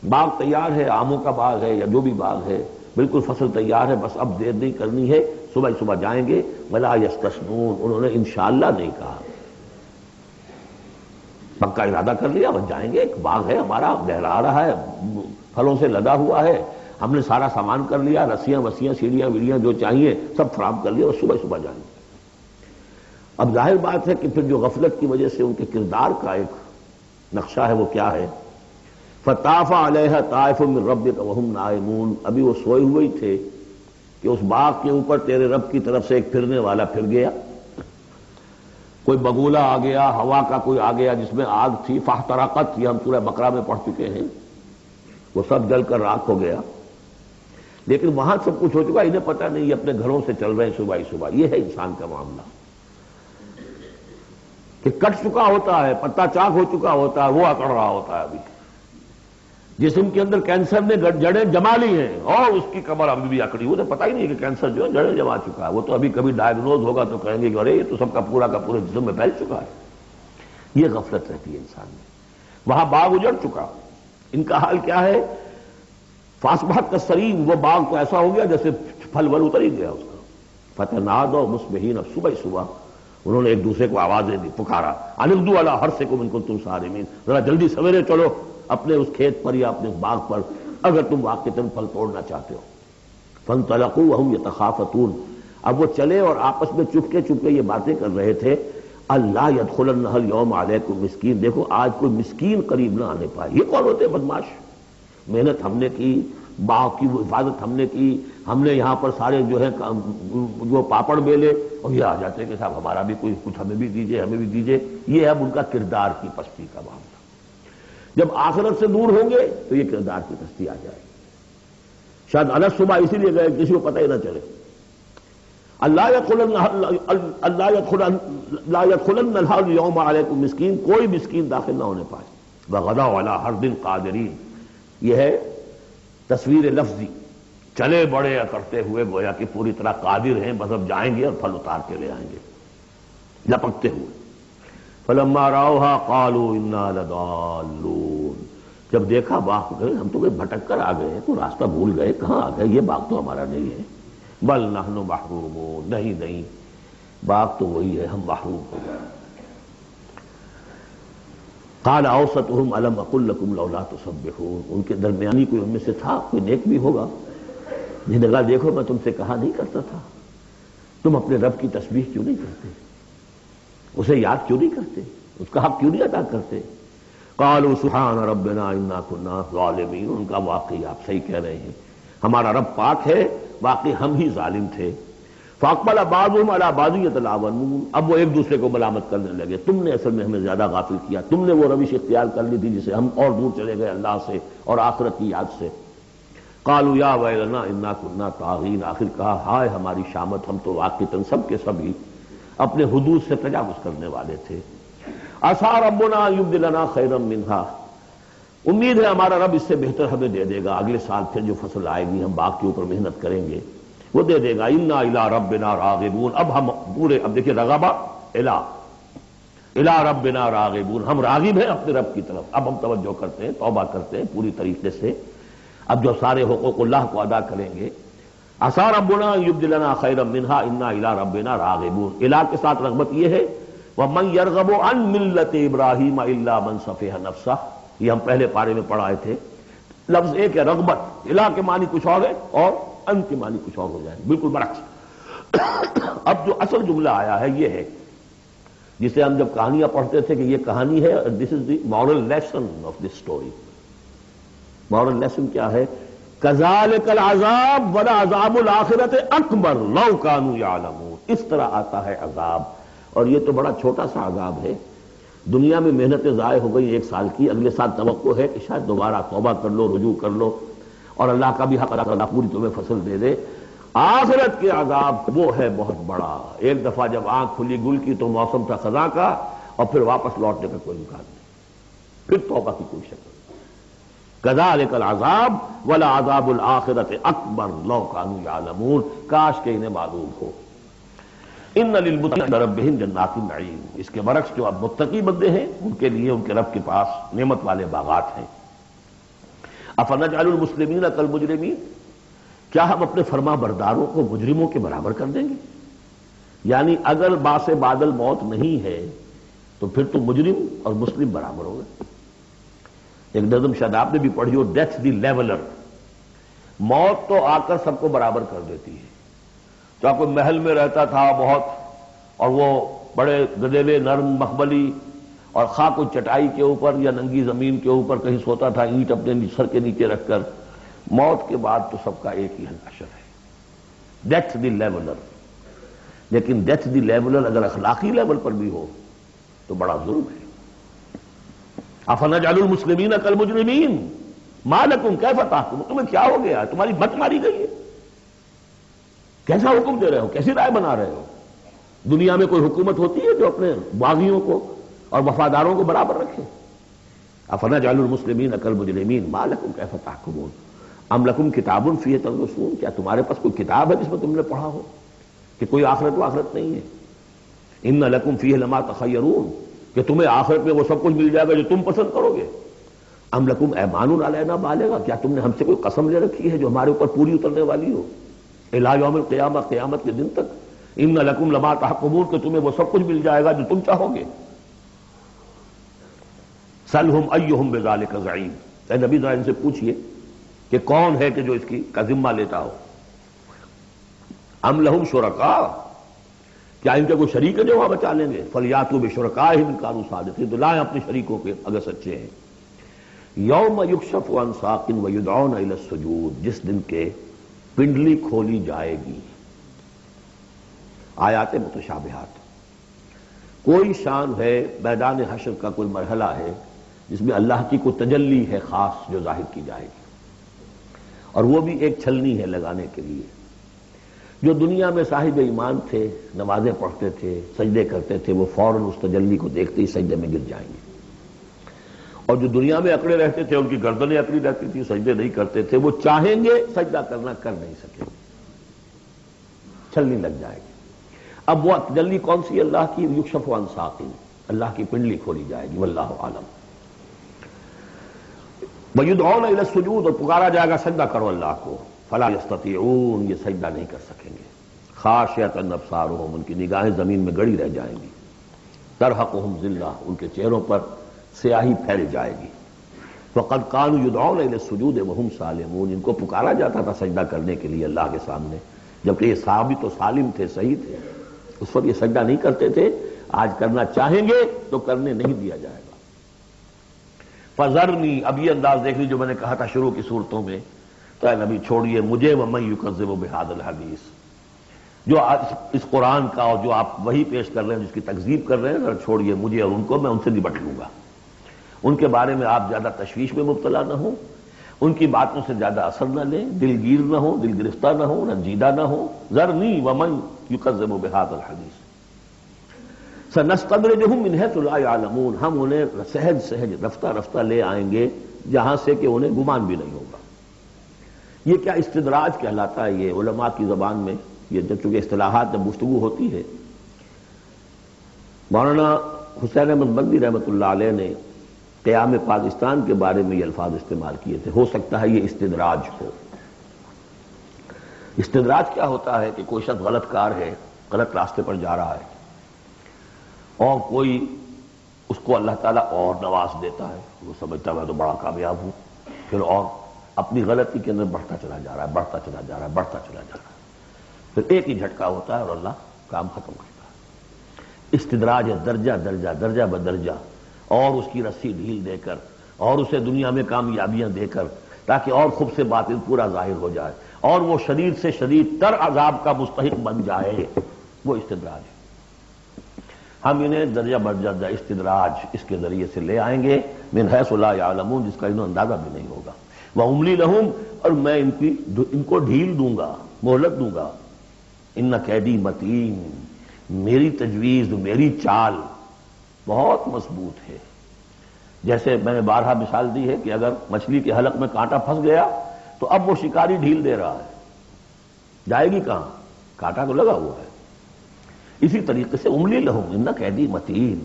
باغ تیار ہے، آموں کا باغ ہے یا جو بھی باغ ہے، بالکل فصل تیار ہے، بس اب دیر نہیں کرنی ہے، صبح صبح جائیں گے۔ ولا یستثنون، انہوں نے انشاءاللہ نہیں کہا، پکا ارادہ کر لیا، بس جائیں گے، ایک باغ ہے ہمارا، لہرا رہا ہے، پھلوں سے لدا ہوا ہے، ہم نے سارا سامان کر لیا، رسیاں وسیاں سیڑھیاں ویڑیاں جو چاہیے سب فراہم کر لیا، اور صبح صبح جائیں گے۔ اب ظاہر بات ہے کہ پھر جو غفلت کی وجہ سے ان کے کردار کا ایک نقشہ ہے وہ کیا ہے؟ فطاف علیہا طائف من ربک وہم نائمون، ابھی وہ سوئے ہوئے ہی تھے کہ اس باغ کے اوپر تیرے رب کی طرف سے ایک پھرنے والا پھر گیا، کوئی بگولہ آ گیا، ہوا کا کوئی آ گیا جس میں آگ تھی، فاحترقت، یہ ہم سورہ بقرہ میں پڑھ چکے ہیں، وہ سب جل کر راکھ ہو گیا۔ لیکن وہاں سب کچھ ہو چکا، انہیں پتہ نہیں، یہ اپنے گھروں سے چل رہے ہیں صبح ہی صبح۔ یہ ہے انسان کا معاملہ کہ کٹ چکا ہوتا ہے، پتا چاک ہو چکا ہوتا ہے، وہ اکڑ رہا ہوتا ہے۔ ابھی جسم کے اندر کینسر نے جڑیں جما لی ہیں اور اس کی کمر ابھی بھی اکڑی، وہ تو پتہ ہی نہیں کہ کینسر جو ہے جڑیں جما چکا ہے، وہ تو ابھی کبھی ڈائگنوز ہوگا تو کہیں گے کہ ارے یہ تو سب کا پورا جسم میں پھیل چکا ہے۔ یہ غفلت رہتی ہے انسان میں۔ وہاں باغ اجڑ چکا، ان کا حال کیا ہے؟ فاصبحت کالصریم، وہ باغ تو ایسا ہو گیا جیسے پھل ول اتر ہی گیا اس کا۔ فتنادوا مصبحین، اب صبح صبح انہوں نے ایک دوسرے کو آوازیں دی، پکارا، ان اغدوا علی حرثکم ان کنتم صارمین، ذرا جلدی سویرے چلو اپنے اس کھیت پر یا اپنے اس باغ پر اگر تم واقعتاً پھل توڑنا چاہتے ہو۔ فانطلقوا وهم یتخافتون، اب وہ چلے اور آپس میں چپکے چپکے یہ باتیں کر رہے تھے، اللہ یدخلنها اليوم علیکم مسکین، دیکھو آج کوئی مسکین قریب نہ آنے پائے۔ یہ کون ہوتے ہیں بدماش؟ محنت ہم نے کی، باغ کی حفاظت ہم نے کی، ہم نے یہاں پر سارے جو ہے جو پاپڑ بیلے، اور یہ آ جاتے ہیں کہ صاحب ہمارا بھی کوئی کچھ ہمیں بھی دیجئے، ہمیں بھی دیجئے۔ یہ ہے اب ان کا کردار کی پستی کا معاملہ۔ جب آخرت سے دور ہوں گے تو یہ کردار کی پستی آ جائے گی۔ شاید الگ صبح اسی لیے گئے کسی کو پتہ ہی نہ چلے۔ لا يدخلن اليوم علیکم مسکین، کوئی مسکین داخل نہ ہونے پائے۔ وغدوا علی حرد قادرین، یہ ہے تصویر لفظی، چلے بڑے کرتے ہوئے گویا کہ پوری طرح قادر ہیں، بس اب جائیں گے اور پھل اتار کے لے آئیں گے لپکتے ہوئے۔ فلما رأوها قالوا انا لضالون، جب دیکھا باغ کو، ہم تو کوئی بھٹک کر آ گئے، تو راستہ بھول گئے، کہاں آ گئے، یہ باغ تو ہمارا نہیں ہے۔ بل نحن محرومون، نہیں باغ تو وہی ہے، ہم محروم ہو گئے۔ قال اوسطهم الم اقل لكم لولا تسبحون، ان کے درمیانی کوئی ان میں سے تھا، کوئی نیک بھی ہوگا، جس نے کہا دیکھو میں تم سے کہا نہیں کرتا تھا، تم اپنے رب کی تسبیح کیوں نہیں کرتے، اسے یاد کیوں نہیں کرتے، اس کا حق کیوں نہیں ادا کرتے۔ قالوا سبحان ربنا انا كنا ظالمین، ان کا واقعی آپ صحیح کہہ رہے ہیں، ہمارا رب پاک ہے، واقعی ہم ہی ظالم تھے۔ فاقبل بعضهم على بعض يتلاومون، اب وہ ایک دوسرے کو ملامت کرنے لگے، تم نے اصل میں ہمیں زیادہ غافل کیا، تم نے وہ روش اختیار کر لی تھی جسے ہم اور دور چلے گئے اللہ سے اور آخرت کی یاد سے۔ قالوا یا ویلنا انا كنا طاغین، آخر کہا ہائے ہماری شامت، ہم تو واقعتاً سب کے سب ہی اپنے حدود سے تجاوز کرنے والے تھے۔ عسى ربنا ان يبدلنا خيرا منها، امید ہے ہمارا رب اس سے بہتر ہمیں دے دے گا، اگلے سال پھر جو فصل آئے گی ہم باغ کے اوپر محنت کریں گے وہ دے دے گا۔ انا الى ربنا راغبون، اب ہم پورے، اب دیکھیں رغبہ الى ربنا راغبون، ہم راغب ہیں اپنے رب کی طرف، اب ہم توجہ کرتے ہیں، توبہ کرتے ہیں پوری طریقے سے، اب جو سارے حقوق اللہ کو ادا کریں گے۔ عسى ربنا ان يبدلنا خيرا منها انا الى ربنا راغبون. الہ کے ساتھ رغبت یہ ہے وَمَن يَرْغَبُ عَن مِلَّةِ إِبْرَاهِيمَ إِلَّا مَن سَفِهَ نَفْسَهُ. یہ ہم پہلے پارے میں پڑھائے تھے. لفظ ایک ہے رغبت، الہ کے معنی کچھ اور ہے اور ان کے معنی کچھ اور ہو جائے، بالکل برعکس. اب جو اصل جملہ آیا ہے یہ ہے جسے ہم جب کہانیاں پڑھتے تھے کہ یہ کہانی ہے، this is the moral lesson of this story. Moral lesson کیا ہے؟ کذالک العذاب ولعذاب الآخرۃ اکبر لو کانوا یعلمون. اس طرح آتا ہے عذاب، اور یہ تو بڑا چھوٹا سا عذاب ہے. دنیا میں محنتیں ضائع ہو گئی 1 سال کی، اگلے سال توقع ہے کہ شاید دوبارہ توبہ کر لو، رجوع کر لو اور اللہ کا بھی حق ادا کرنا، پوری تمہیں فصل دے دے. آخرت کے عذاب وہ ہے بہت بڑا. ایک دفعہ جب آنکھ کھلی گل کی تو موسم تھا خزاں کا، اور پھر واپس لوٹنے کا کوئی امکان نہیں، پھر توبہ کی کوئی شکل. کذالک العذاب ولعذاب الآخرۃ اکبر لو کانوا یعلمون. کاش کہ انہیں معلوم ہو. ان للمتقین عند ربہم جنات النعیم. اس کے برعکس جو اب متقی بندے ہیں ان کے لیے ان کے رب کے پاس نعمت والے باغات ہیں. افنجعل المسلمین کالمجرمین. کیا ہم اپنے فرما برداروں کو مجرموں کے برابر کر دیں گے؟ یعنی اگر باعث بادل موت نہیں ہے تو پھر تو مجرم اور مسلم برابر ہو گئے. ایک نظم شاداب نے بھی پڑھی ہو، ڈیتھ دی لیولر. موت تو آ کر سب کو برابر کر دیتی ہے. چاہے کوئی محل میں رہتا تھا بہت اور وہ بڑے گدیلے نرم مخملی اور خواہ کوئی چٹائی کے اوپر یا ننگی زمین کے اوپر کہیں سوتا تھا اینٹ اپنے سر کے نیچے رکھ کر، موت کے بعد تو سب کا ایک ہی حشر ہے. ڈیتھ دی لیولر. لیکن ڈیتھ دی لیولر اگر اخلاقی لیول پر بھی ہو تو بڑا ظلم ہے. افنجعل المسلمین کالمجرمین ما لکم کیف تحکمون. تمہیں کیا ہو گیا؟ تمہاری مت ماری گئی ہے؟ کیسا حکم دے رہے ہو؟ کیسی رائے بنا رہے ہو؟ دنیا میں کوئی حکومت ہوتی ہے جو اپنے باغیوں کو اور وفاداروں کو برابر رکھے؟ افنجعل المسلمین کالمجرمین ما لکم کیف تحکمون ام لکم کتاب فیہ تدرسون. کیا تمہارے پاس کوئی کتاب ہے جس میں تم نے پڑھا ہو کہ کوئی آخرت و آخرت نہیں ہے؟ ان لکم فیہ لما تخیرون. کہ تمہیں آخرت میں وہ سب کچھ مل جائے گا جو تم پسند کرو گے. ام لکم ایمان علینا بالغا. کیا تم نے ہم سے کوئی قسم لے رکھی ہے جو ہمارے اوپر پوری اترنے والی ہو الی یوم القیامہ، قیامت کے دن تک؟ ان لکم لما تحکمون. کہ تمہیں وہ سب کچھ مل جائے گا جو تم چاہو گے. سلہم ایہم بذالک زعیم. اے نبی ذرا ان سے پوچھئے کہ کون ہے کہ جو اس کی کا ذمہ لیتا ہو. ام لہم شرکاء. کیا ان کے کوئی شریک ہے جو وہاں بچا لیں گے؟ فلیاتوا بشرکائہم ان کانوا صادقین. تو لائیں اپنے شریکوں کے اگر سچے ہیں. یوم یکشف عن ساق ویدعون الی السجود. جس دن کے پنڈلی کھولی جائے گی. آیات متشابہات. کوئی شان ہے، میدان حشر کا کوئی مرحلہ ہے جس میں اللہ کی کوئی تجلی ہے خاص جو ظاہر کی جائے گی، اور وہ بھی ایک چھلنی ہے لگانے کے لیے. جو دنیا میں صاحب ایمان تھے، نمازیں پڑھتے تھے، سجدے کرتے تھے، وہ فوراً اس تجلی کو دیکھتے ہی سجدے میں گر جائیں گے. اور جو دنیا میں اکڑے رہتے تھے، ان کی گردنیں اکڑی رہتی تھی، سجدے نہیں کرتے تھے، وہ چاہیں گے سجدہ کرنا کر نہیں سکیں، چھلنی لگ جائے گی. اب وہ تجلی کون سی؟ اللہ کی. یکشف عن ساق. اللہ کی پنڈلی کھولی جائے گی. واللہ عالم. وَيُدْعَوْنَ إِلَى السُّجُودِ. اور پکارا جائے گا سجدہ کرو اللہ کو. فَلَا يَسْتَطِيعُونَ. یہ سجدہ نہیں کر سکیں گے. خَاشِعَةً أَبْصَارُهُمْ. ان کی نگاہیں زمین میں گڑی رہ جائیں گی. تَرْهَقُهُمْ ذِلَّةٌ. ان کے چہروں پر سیاہی پھیل جائے گی. وَقَدْ كَانُوا يُدْعَوْنَ إِلَى السُّجُودِ وَهُمْ سَالِمُونَ. ان کو پکارا جاتا تھا سجدہ کرنے کے لیے اللہ کے سامنے، جبکہ یہ ثابت و سالم تھے، صحیح تھے. اس وقت یہ سجدہ نہیں کرتے تھے. آج کرنا چاہیں گے تو کرنے نہیں دیا جائے گا. فَذَرْنِي. اب یہ انداز دیکھ لی جو میں نے کہا تھا شروع کی صورتوں میں. تو اے نبی چھوڑیے مجھے وَمَن يُكَذِّبُ بِهَذَا الْحَدِيثِ. جو اس قرآن کا اور جو آپ وہی پیش کر رہے ہیں، جس کی تکذیب کر رہے ہیں، ذرا چھوڑیے مجھے اور ان کو. میں ان سے نپٹ لوں گا. ان کے بارے میں آپ زیادہ تشویش میں مبتلا نہ ہوں، ان کی باتوں سے زیادہ اثر نہ لیں، دلگیر نہ ہو، دل گرفتہ نہ ہو، رنجیدہ نہ ہو. ذرنی ومن یکذب بہذا الحدیث سنستدرجہم من حیث لا یعلمون. ہم انہیں سہج سہج رفتہ رفتہ لے آئیں گے جہاں سے کہ انہیں گمان بھی نہیں ہوگا. یہ کیا استدراج کہلاتا ہے یہ علماء کی زبان میں. یہ جب چونکہ اصطلاحات جب گفتگو ہوتی ہے، مولانا حسین احمد بندی رحمۃ اللہ علیہ نے قیام پاکستان کے بارے میں یہ الفاظ استعمال کیے تھے. ہو سکتا ہے یہ استدراج ہو. استدراج کیا ہوتا ہے کہ کوئی شخص غلط کار ہے، غلط راستے پر جا رہا ہے اور کوئی اس کو اللہ تعالیٰ اور نواز دیتا ہے، وہ سمجھتا ہے میں تو بڑا کامیاب ہوں، پھر اور اپنی غلطی کے اندر بڑھتا چلا جا رہا ہے، بڑھتا چلا جا رہا ہے، بڑھتا چلا جا رہا ہے، پھر ایک ہی جھٹکا ہوتا ہے اور اللہ کام ختم کرتا ہے۔ استدراج ہے درجہ درجہ، درجہ بدرجہ، اور اس کی رسی ڈھیل دے کر اور اسے دنیا میں کامیابیاں دے کر تاکہ اور خوب سے باطل پورا ظاہر ہو جائے اور وہ شدید سے شدید تر عذاب کا مستحق بن جائے، وہ استدراج ہے۔ ہم انہیں درجہ بدرجہ استدراج اس کے ذریعے سے لے آئیں گے من حیث لا یعلمون، جس کا انہیں اندازہ بھی نہیں ہوگا۔ وَأُمْلِي لَهُمْ، اور میں ان کو ڈھیل دوں گا، مہلت دوں گا۔ ان کیدی متین، میری تجویز، میری چال بہت مضبوط ہے۔ جیسے میں نے بارہا مثال دی ہے کہ اگر مچھلی کے حلق میں کانٹا پھنس گیا تو اب وہ شکاری ڈھیل دے رہا ہے، جائے گی کہاں؟ کانٹا تو لگا ہوا ہے۔ اسی طریقے سے املی لہم ان قیدی متین،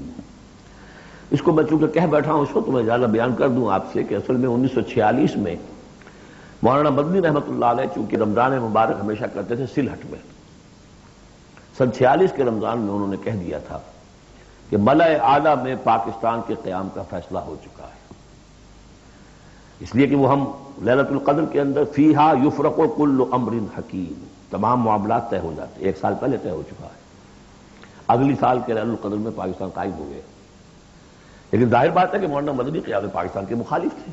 اس کو میں چونکہ کہہ بیٹھا ہوں اس کو تو میں زیادہ بیان کر دوں آپ سے کہ اصل میں 1946 میں مولانا مدنی رحمۃ اللہ علیہ چونکہ رمضان مبارک ہمیشہ کرتے تھے سلہٹ میں، سن 46 کے رمضان میں انہوں نے کہہ دیا تھا کہ ملأ اعلیٰ میں پاکستان کے قیام کا فیصلہ ہو چکا ہے، اس لیے کہ وہ ہم لیلۃ القدر کے اندر فیہا یفرق کل امر حکیم، تمام معاملات طے ہو جاتے، ایک سال پہلے طے ہو چکا ہے، اگلی سال کے لیلۃ القدر میں پاکستان قائم ہو گیا۔ لیکن ظاہر بات ہے کہ مولانا مدنی قیام پاکستان کے مخالف تھے،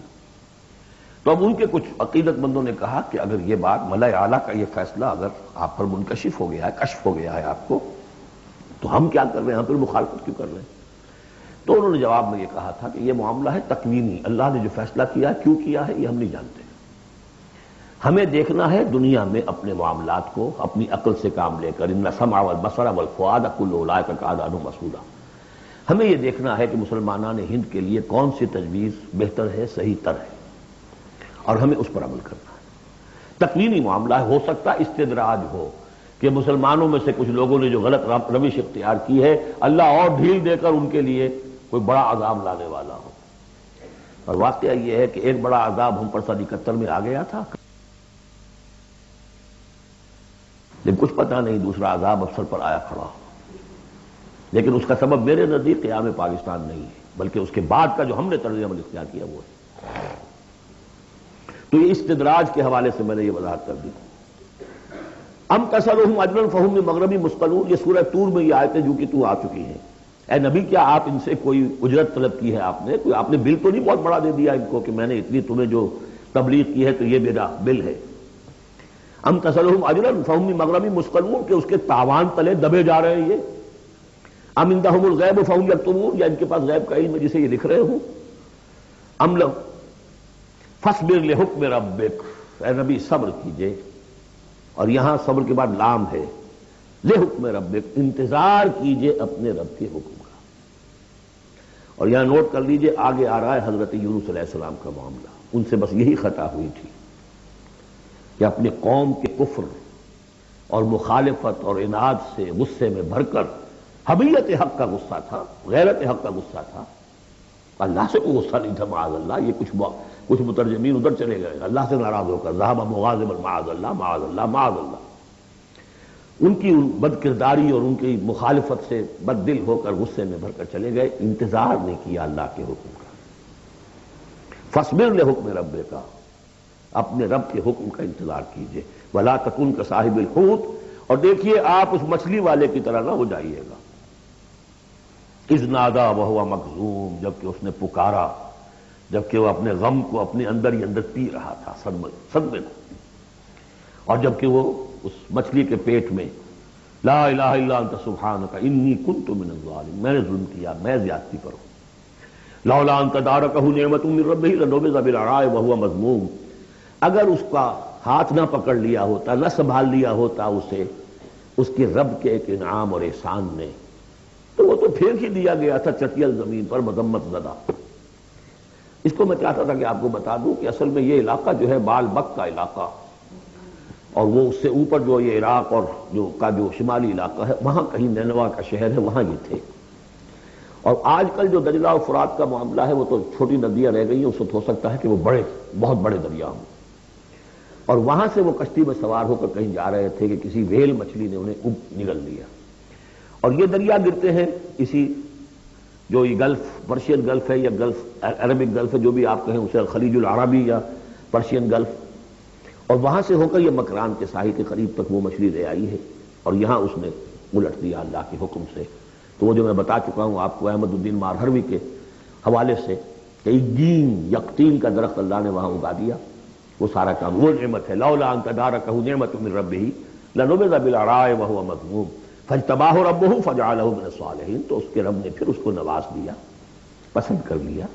تو اب ان کے کچھ عقیدت مندوں نے کہا کہ اگر یہ بات ملأ اعلیٰ کا یہ فیصلہ اگر آپ پر منکشف ہو گیا ہے، کشف ہو گیا ہے آپ کو، تو ہم کیا کر رہے ہیں، ہم پھر مخالفت کیوں کر رہے ہیں؟ تو انہوں نے جواب میں یہ کہا تھا کہ یہ معاملہ ہے تکوینی، اللہ نے جو فیصلہ کیا ہے کیوں کیا ہے یہ ہم نہیں جانتے، ہمیں دیکھنا ہے دنیا میں اپنے معاملات کو اپنی عقل سے کام لے کر، ان السمع والبصر والفؤاد کل اولئک کان عنہ مسئولا، ہمیں یہ دیکھنا ہے کہ مسلمانان ہند کے لیے کون سی تجویز بہتر ہے، صحیح تر ہے، اور ہمیں اس پر عمل کرنا ہے۔ تکوینی معاملہ ہے، ہو سکتا ہے استدراج ہو کہ مسلمانوں میں سے کچھ لوگوں نے جو غلط روش اختیار کی ہے اللہ اور ڈھیل دے کر ان کے لیے کوئی بڑا عذاب لانے والا ہو، اور واقعہ یہ ہے کہ ایک بڑا عذاب ہم پر سن 71 میں آ گیا تھا، لیکن کچھ پتہ نہیں دوسرا عذاب افسر پر آیا کھڑا ہو، لیکن اس کا سبب میرے نزدیک قیام پاکستان نہیں ہے بلکہ اس کے بعد کا جو ہم نے طرز عمل اختیار کیا وہ ہے۔ تو یہ استدراج کے حوالے سے میں نے یہ وضاحت کر دی۔ ام تسألهم اجرا فهم من مغرب مثقلون، یہ سورہ طور میں یہ آیتیں جو کہ تو آ چکی ہیں، اے نبی کیا آپ ان سے کوئی اجرت طلب کی ہے؟ آپ نے بل تو نہیں بہت بڑا دے دیا ان کو کہ میں نے اتنی تمہیں جو تبلیغ کی ہے تو یہ میرا بل ہے؟ ام تسألهم اجرا فهم من مغرب مثقلون، کہ اس کے تاوان تلے دبے جا رہے ہیں یہ، ام عندهم الغیب فهم یکتمون، یا ان کے پاس غیب کا علم ہے جسے یہ لکھ رہے ہوں، ام لو فاصبر لحکم ربک، اے نبی صبر کیجئے، اور یہاں صبر کے بعد لام ہے، لحکم ربک، انتظار کیجئے اپنے رب کے حکم کا۔ اور یہاں نوٹ کر لیجئے آگے آ رہا ہے حضرت یونس علیہ السلام کا معاملہ، ان سے بس یہی خطا ہوئی تھی کہ اپنی قوم کے کفر اور مخالفت اور عناد سے غصے میں بھر کر، حمیت حق کا غصہ تھا، غیرت حق کا غصہ تھا، اللہ سے کوئی غصہ نہیں تھا معاذ اللہ، یہ کچھ مترجمین ادھر چلے گئے اللہ سے ناراض ہو کر، ذهب مغاضبا معاذ اللہ معاذ اللہ معاذ اللہ، ان کی بد کرداری اور ان کی مخالفت سے بد دل ہو کر غصے میں بھر کر چلے گئے، انتظار نہیں کیا اللہ کے حکم کا۔ فاصبر لحکم ربک، اپنے رب کے حکم کا انتظار کیجئے، ولا تکن کصاحب الحوت، اور دیکھیے آپ اس مچھلی والے کی طرح نہ ہو جائیے گا، اذ نادا وہو مکظوم، جبکہ اس نے پکارا جبکہ وہ اپنے غم کو اپنے اندر ہی اندر پی رہا تھا، صدمے کو، اور جبکہ وہ اس مچھلی کے پیٹ میں لا الہ الا انت سبحانک انی کنت من الظالمین، میں نے ظلم کیا، میں زیادتی پر ہوں، لولا ان تدارکہ نعمت من ربہ لنبذ بالعراء وہو مذموم، اگر اس کا ہاتھ نہ پکڑ لیا ہوتا، نہ سنبھال لیا ہوتا اسے اس کے رب کے ایک انعام اور احسان نے، تو وہ تو پھینک ہی دیا گیا تھا چٹیل زمین پر مذمت زدہ۔ اس کو میں چاہتا تھا کہ آپ کو بتا دوں کہ اصل میں یہ علاقہ جو ہے بال بک کا علاقہ، اور وہ اس سے اوپر جو یہ عراق اور جو شمالی علاقہ ہے وہاں کہیں نینوا کا شہر ہے، وہاں یہ تھے، اور آج کل جو دجلہ اور فرات کا معاملہ ہے وہ تو چھوٹی ندیاں رہ گئی ہیں، اس وقت ہو سکتا ہے کہ وہ بہت بڑے دریا ہوں، اور وہاں سے وہ کشتی میں سوار ہو کر کہیں جا رہے تھے کہ کسی ویل مچھلی نے انہیں نگل لیا، اور یہ دریا گرتے ہیں اسی جو یہ گلف، پرشین گلف ہے یا گلف عربک گلف ہے، جو بھی آپ کہیں اسے، خلیج العربی یا پرشین گلف، اور وہاں سے ہو کر یہ مکران کے ساحل کے قریب تک وہ مچھلی لے آئی ہے، اور یہاں اس نے الٹ دیا اللہ کے حکم سے۔ تو وہ جو میں بتا چکا ہوں آپ کو احمد الدین مارہروی کے حوالے سے کہ ایگین یقطین کا درخت اللہ نے وہاں اگا دیا، وہ سارا کام وہ نعمت ہے۔ لولا ان تدارکہ نعمت من ربہ لنبذ بالعراء وهو مذموم فاجتباہ ربہ فجعلہ من الصالحین، تو اس کے رب نے پھر اس کو نواز دیا، پسند کر لیا،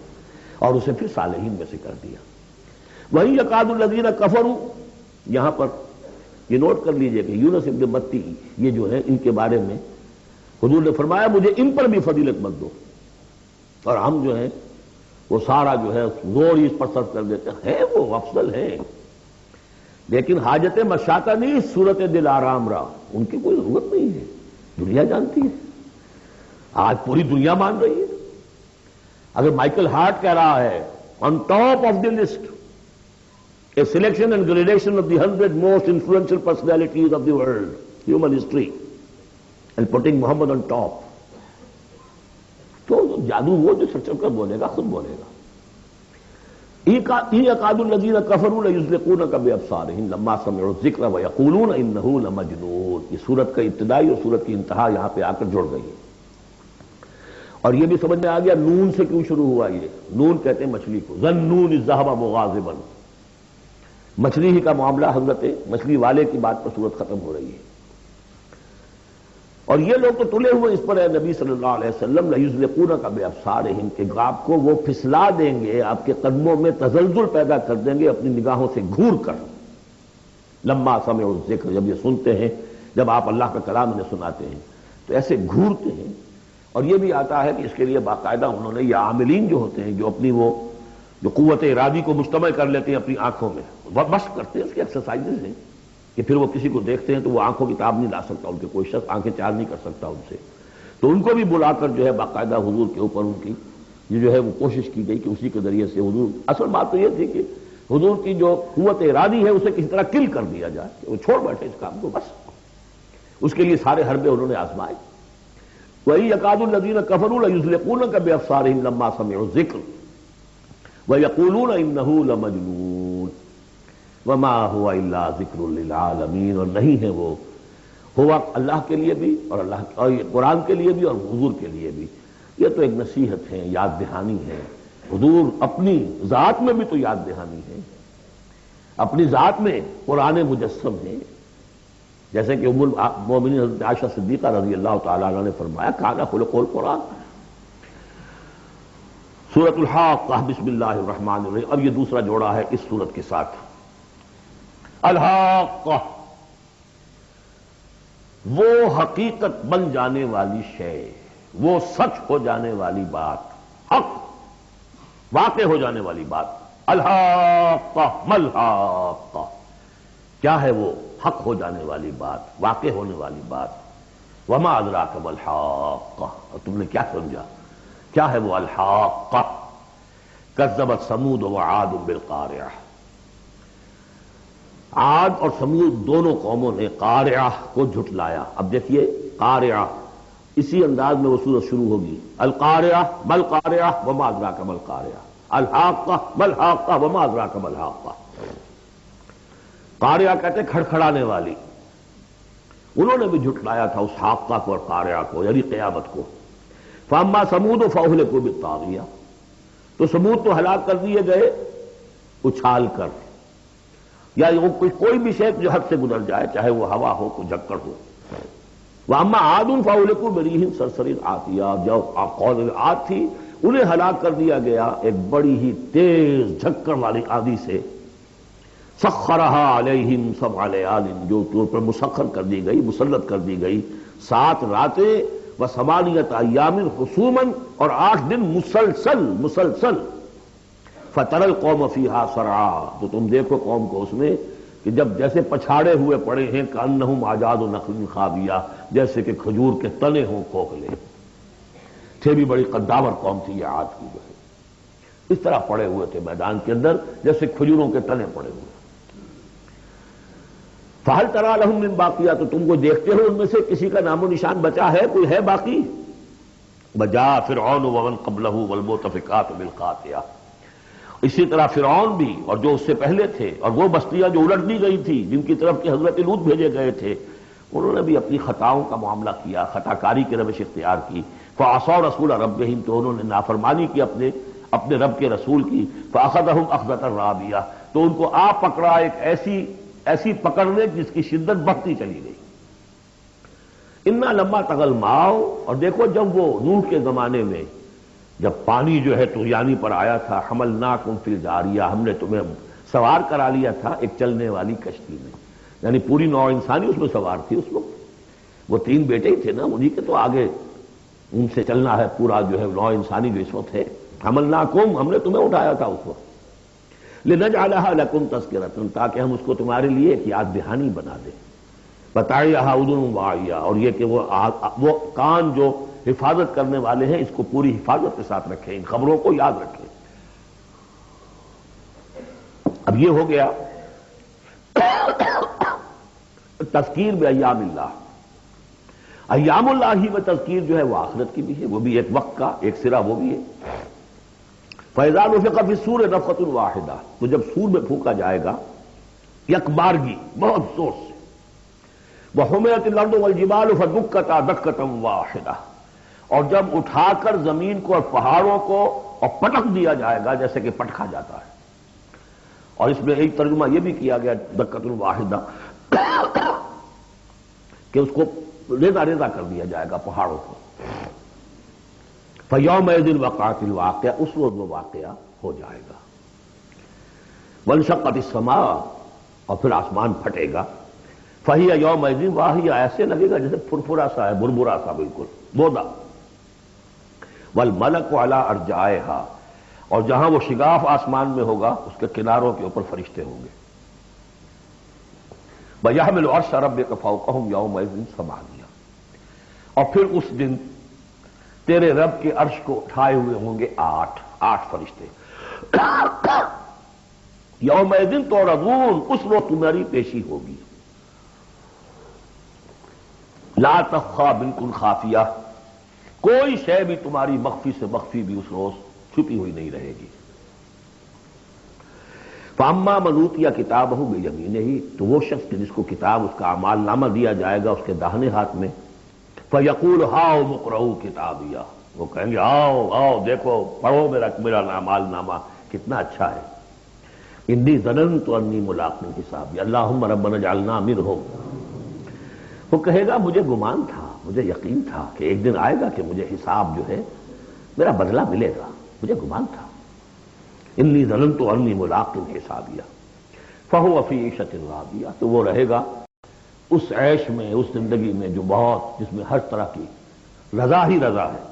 اور اسے پھر صالحین میں سے کر دیا۔ وہیں یکاد الذین کفروا، یہاں پر یہ نوٹ کر لیجئے کہ یونس ابن متی یہ جو ہے ان کے بارے میں حضور نے فرمایا مجھے ان پر بھی فضیلت مت دو، اور ہم جو ہیں وہ سارا جو ہے زور اس پر صرف کر دیتے ہیں، وہ افضل ہیں لیکن حاجت مشاطہ نہیں، صورت دل آرام را، ان کی کوئی ضرورت نہیں ہے، دنیا جانتی ہے، آج پوری دنیا مان رہی ہے۔ اگر مائیکل ہارٹ کہہ رہا ہے on top of the list a selection and gradation of the 100 most influential personalities of the world, human history, and putting Muhammad on top, تو جادو وہ جو سچ کر بولے گا خود بولے گا۔ یکاد الذین کفروا لیزلقونک بابصارہم لما سمعوا الذکر ویقولون انہ لمجنون، یہ سورت کا ابتدائی اور سورت کی انتہا یہاں پہ آ کر جڑ گئی ہے، اور یہ بھی سمجھ میں آ گیا نون سے کیوں شروع ہوا۔ یہ نون کہتے ہیں مچھلی کو، ظنون اذ ذہب مغاضبا، مچھلی ہی کا معاملہ، حضرت مچھلی والے کی بات پر سورت ختم ہو رہی ہے، اور یہ لوگ تو تلے ہوئے اس پر ہے نبی صلی اللہ علیہ وسلم لیزلقونک بابصارہم، کہ آپ کو وہ پھسلا دیں گے، آپ کے قدموں میں تزلزل پیدا کر دیں گے اپنی نگاہوں سے گھور کر۔ لما سمعوا الذکر، جب یہ سنتے ہیں، جب آپ اللہ کا کلام انہیں سناتے ہیں تو ایسے گھورتے ہیں۔ اور یہ بھی آتا ہے کہ اس کے لیے باقاعدہ انہوں نے یہ عاملین جو ہوتے ہیں جو اپنی وہ جو قوت ارادی کو مجتمع کر لیتے ہیں اپنی آنکھوں میں، مشق کرتے ہیں، اس کی ایکسرسائزز ہیں کہ پھر وہ کسی کو دیکھتے ہیں تو وہ آنکھوں کی تاب نہیں لا سکتا، ان کے کوئی شخص آنکھیں چار نہیں کر سکتا ان سے، تو ان کو بھی بلا کر جو ہے باقاعدہ حضور کے اوپر ان کی یہ جو ہے وہ کوشش کی گئی کہ اسی کے ذریعے سے حضور، اصل بات تو یہ تھی کہ حضور کی جو قوت ارادی ہے اسے کسی طرح کل کر دیا جائے، کہ وہ چھوڑ بیٹھے اس کام کو، بس اس کے لیے سارے حربے انہوں نے آزمائے۔ وَإِن يَكَادُ الَّذِينَ كَفَرُوا لَيُزْلِقُونَكَ بِأَبْصَارِهِمْ لَمَّا سَمِعُوا الذِّكْرَ وَيَقُولُونَ إِنَّهُ لَمَجْنُونٌ وَمَا هُوَ إِلَّا ذِكْرٌ لِّلْعَالَمِينَ، اور نہیں ہے وہ، ہوا اللہ کے لیے بھی اور قرآن کے لیے بھی اور حضور کے لیے بھی، یہ تو ایک نصیحت ہے، یاد دہانی ہے۔ حضور اپنی ذات میں بھی تو یاد دہانی ہے، اپنی ذات میں قرآن مجسم ہے، جیسے کہ ام المؤمنین حضرت عائشہ صدیقہ رضی اللہ تعالیٰ عنہ نے فرمایا کان خلق القرآن۔ سورۃ الحاقہ، بسم اللہ الرحمن الرحیم، اب یہ دوسرا جوڑا ہے اس سورت کے ساتھ۔ الحاقہ، وہ حقیقت بن جانے والی شے، وہ سچ ہو جانے والی بات، حق واقع ہو جانے والی بات۔ الحاقہ ملحاقہ، کیا ہے وہ حق ہو جانے والی بات، واقع ہونے والی بات۔ وما ادراک ملحاقہ، اور تم نے کیا سمجھا کیا ہے وہ الحاقہ؟ کذبت ثمود وعاد بالقارعہ، عاد اور سمود دونوں قوموں نے قارعہ کو جھٹلایا۔ اب دیکھیے قارعہ، اسی انداز میں وہ سورت شروع ہوگی، القارعہ ملقارعہ وما ادراک ملقارعہ، الحاقہ ملحاقہ وما ادراک ملحاقہ۔ قارعہ کہتے ہیں کھڑکھڑانے والی، انہوں نے بھی جھٹلایا تھا اس حاقہ کو اور قارعہ کو، یعنی قیامت کو۔ فاما ثمود فاہلکوا بالطاغیہ، تو سمود تو ہلاک کر دیے گئے اچھال کر، یا کوئی بھی شے جو حد سے گزر جائے، چاہے وہ ہوا ہو کوئی جھکڑ ہو۔ واما عاد فاہلکوا بریح صرصر عاتیہ، جو قوم عاد تھی انہیں ہلاک کر دیا گیا ایک بڑی ہی تیز جھکڑ والی آندھی سے۔ سخرہا علیہم سبع لیال، جو طور پر مسخر کر دی گئی، مسلط کر دی گئی 7 راتیں و8 ایام حسوما، اور 8 دن مسلسل۔ فتر القوم فیہا صرعا، تو تم دیکھو قوم کو اس میں کہ جب جیسے پچھاڑے ہوئے پڑے ہیں، کأنہم اعجاز نخل خاویہ، جیسے کہ کھجور کے تنے ہوں کھوکھلے، تھے بھی بڑی قداور قوم تھی یہ عاد کی، جو ہے اس طرح پڑے ہوئے تھے میدان کے اندر جیسے کھجوروں کے تنے پڑے ہوئے۔ فہل تری لہم من باقیہ، تو تم کو دیکھتے ہو ان میں سے کسی کا نام و نشان بچا ہے، کوئی ہے باقی؟ وجاء فرعون ومن قبلہ والمؤتفقات بالخاطئہ، اسی طرح فرعون بھی اور جو اس سے پہلے تھے اور وہ بستیاں جو الٹ دی گئی تھی جن کی طرف کہ حضرت لوط بھیجے گئے تھے، انہوں نے بھی اپنی خطاؤں کا معاملہ کیا، خطا کاری کی روش اختیار کی۔ فعصوا رسول ربہم، تو انہوں نے نافرمانی کی اپنے رب کے رسول کی۔ فاخذہم اخذۃ رابیہ، تو ان کو آ پکڑا ایک ایسی پکڑنے جس کی شدت بڑھتی چلی گئی۔ انا لما طغى الماء، اور دیکھو جب وہ نوح کے زمانے میں جب پانی جو ہے طغیانی پر آیا تھا، حملناکم فی الجاریہ، ہم نے تمہیں سوار کرا لیا تھا ایک چلنے والی کشتی میں، یعنی پوری نوع انسانی اس میں سوار تھی اس وقت، وہ 3 بیٹے ہی تھے نا، انہی کے تو آگے ان سے چلنا ہے پورا جو ہے نوع انسانی جو اس وقت ہے۔ حملناکم، ہم نے تمہیں اٹھایا تھا اس وقت، لنجعلها لکم تذکرۃ، تاکہ ہم اس کو تمہارے لیے ایک یاد دہانی بنا دیں، بتائیہا اذن واعیہ، اور یہ کہ وہ کان جو حفاظت کرنے والے ہیں اس کو پوری حفاظت کے ساتھ رکھیں، ان خبروں کو یاد رکھیں۔ اب یہ ہو گیا تذکیر بایام اللہ، ایام اللہ ہی میں تذکیر جو ہے وہ آخرت کی بھی ہے، وہ بھی ایک وقت کا ایک سرا وہ بھی ہے۔ فَإِذَا نُفِخَ فِي الصُّورِ نَفْخَةٌ وَاحِدَةٌ، تو جب سور میں پھونکا جائے گا یک بارگی بہت زور سے، وَحُمِلَتِ الْأَرْضُ وَالْجِبَالُ فَدُكَّتَا دَكَّةً وَاحِدَةً، اور جب اٹھا کر زمین کو اور پہاڑوں کو اور پٹک دیا جائے گا جیسے کہ پٹکا جاتا ہے۔ اور اس میں ایک ترجمہ یہ بھی کیا گیا دکۃ واحدہ کہ اس کو ریزہ ریزہ کر دیا جائے گا پہاڑوں کو۔ فَيَوْمَئِذٍ وَقَعَتِ الْوَاقِعَةُ، اس وقت وہ واقعہ ہو جائے گا۔ وَانشَقَّتِ السَّمَاءُ، اور پھر آسمان پھٹے گا۔ فَهِيَ يَوْمَئِذٍ وَاهِيَةٌ، ایسے لگے گا جیسے پھرپھرا سا ہے، بربرا سا، بالکل بودا۔ وَالْمَلَكُ عَلَىٰ أَرْجَائِهَا، اور جہاں وہ شگاف آسمان میں ہوگا اس کے کناروں کے اوپر فرشتے ہوں گے۔ وَيَحْمِلُ عَرْشَ رَبِّكَ فَوْقَهُمْ يَوْمَئِذٍ ثَمَانِيَةٌ، اور پھر اس دن تیرے رب کے عرش کو اٹھائے ہوئے ہوں گے 8 فرشتے۔ یومئذ تعرضون، اس وقت تمہاری پیشی ہوگی۔ لا تخفی بالکل خافیہ، کوئی شے بھی تمہاری مخفی سے مخفی بھی اس روز چھپی ہوئی نہیں رہے گی۔ فاما من اوتی کتابہ بیمینہ، تو وہ شخص جس کو کتاب اس کا اعمال نامہ دیا جائے گا اس کے داہنے ہاتھ میں، فیقول ہاؤم اقرؤوا کتابیہ، وہ کہیں گے آؤ آؤ دیکھو پڑھو میرا اعمال نامہ کتنا اچھا ہے۔ انی ظننت انی ملاق حسابی اللہم ربنا اجعلنا منہم، وہ کہے گا مجھے گمان تھا، مجھے یقین تھا کہ ایک دن آئے گا کہ مجھے حساب جو ہے میرا بدلہ ملے گا، مجھے گمان تھا۔ انی ظننت انی ملاق حسابیہ فہو فی عیشۃ راضیہ، تو وہ رہے گا اس عیش میں، اس زندگی میں جو بہت، جس میں ہر طرح کی رضا ہی رضا ہے۔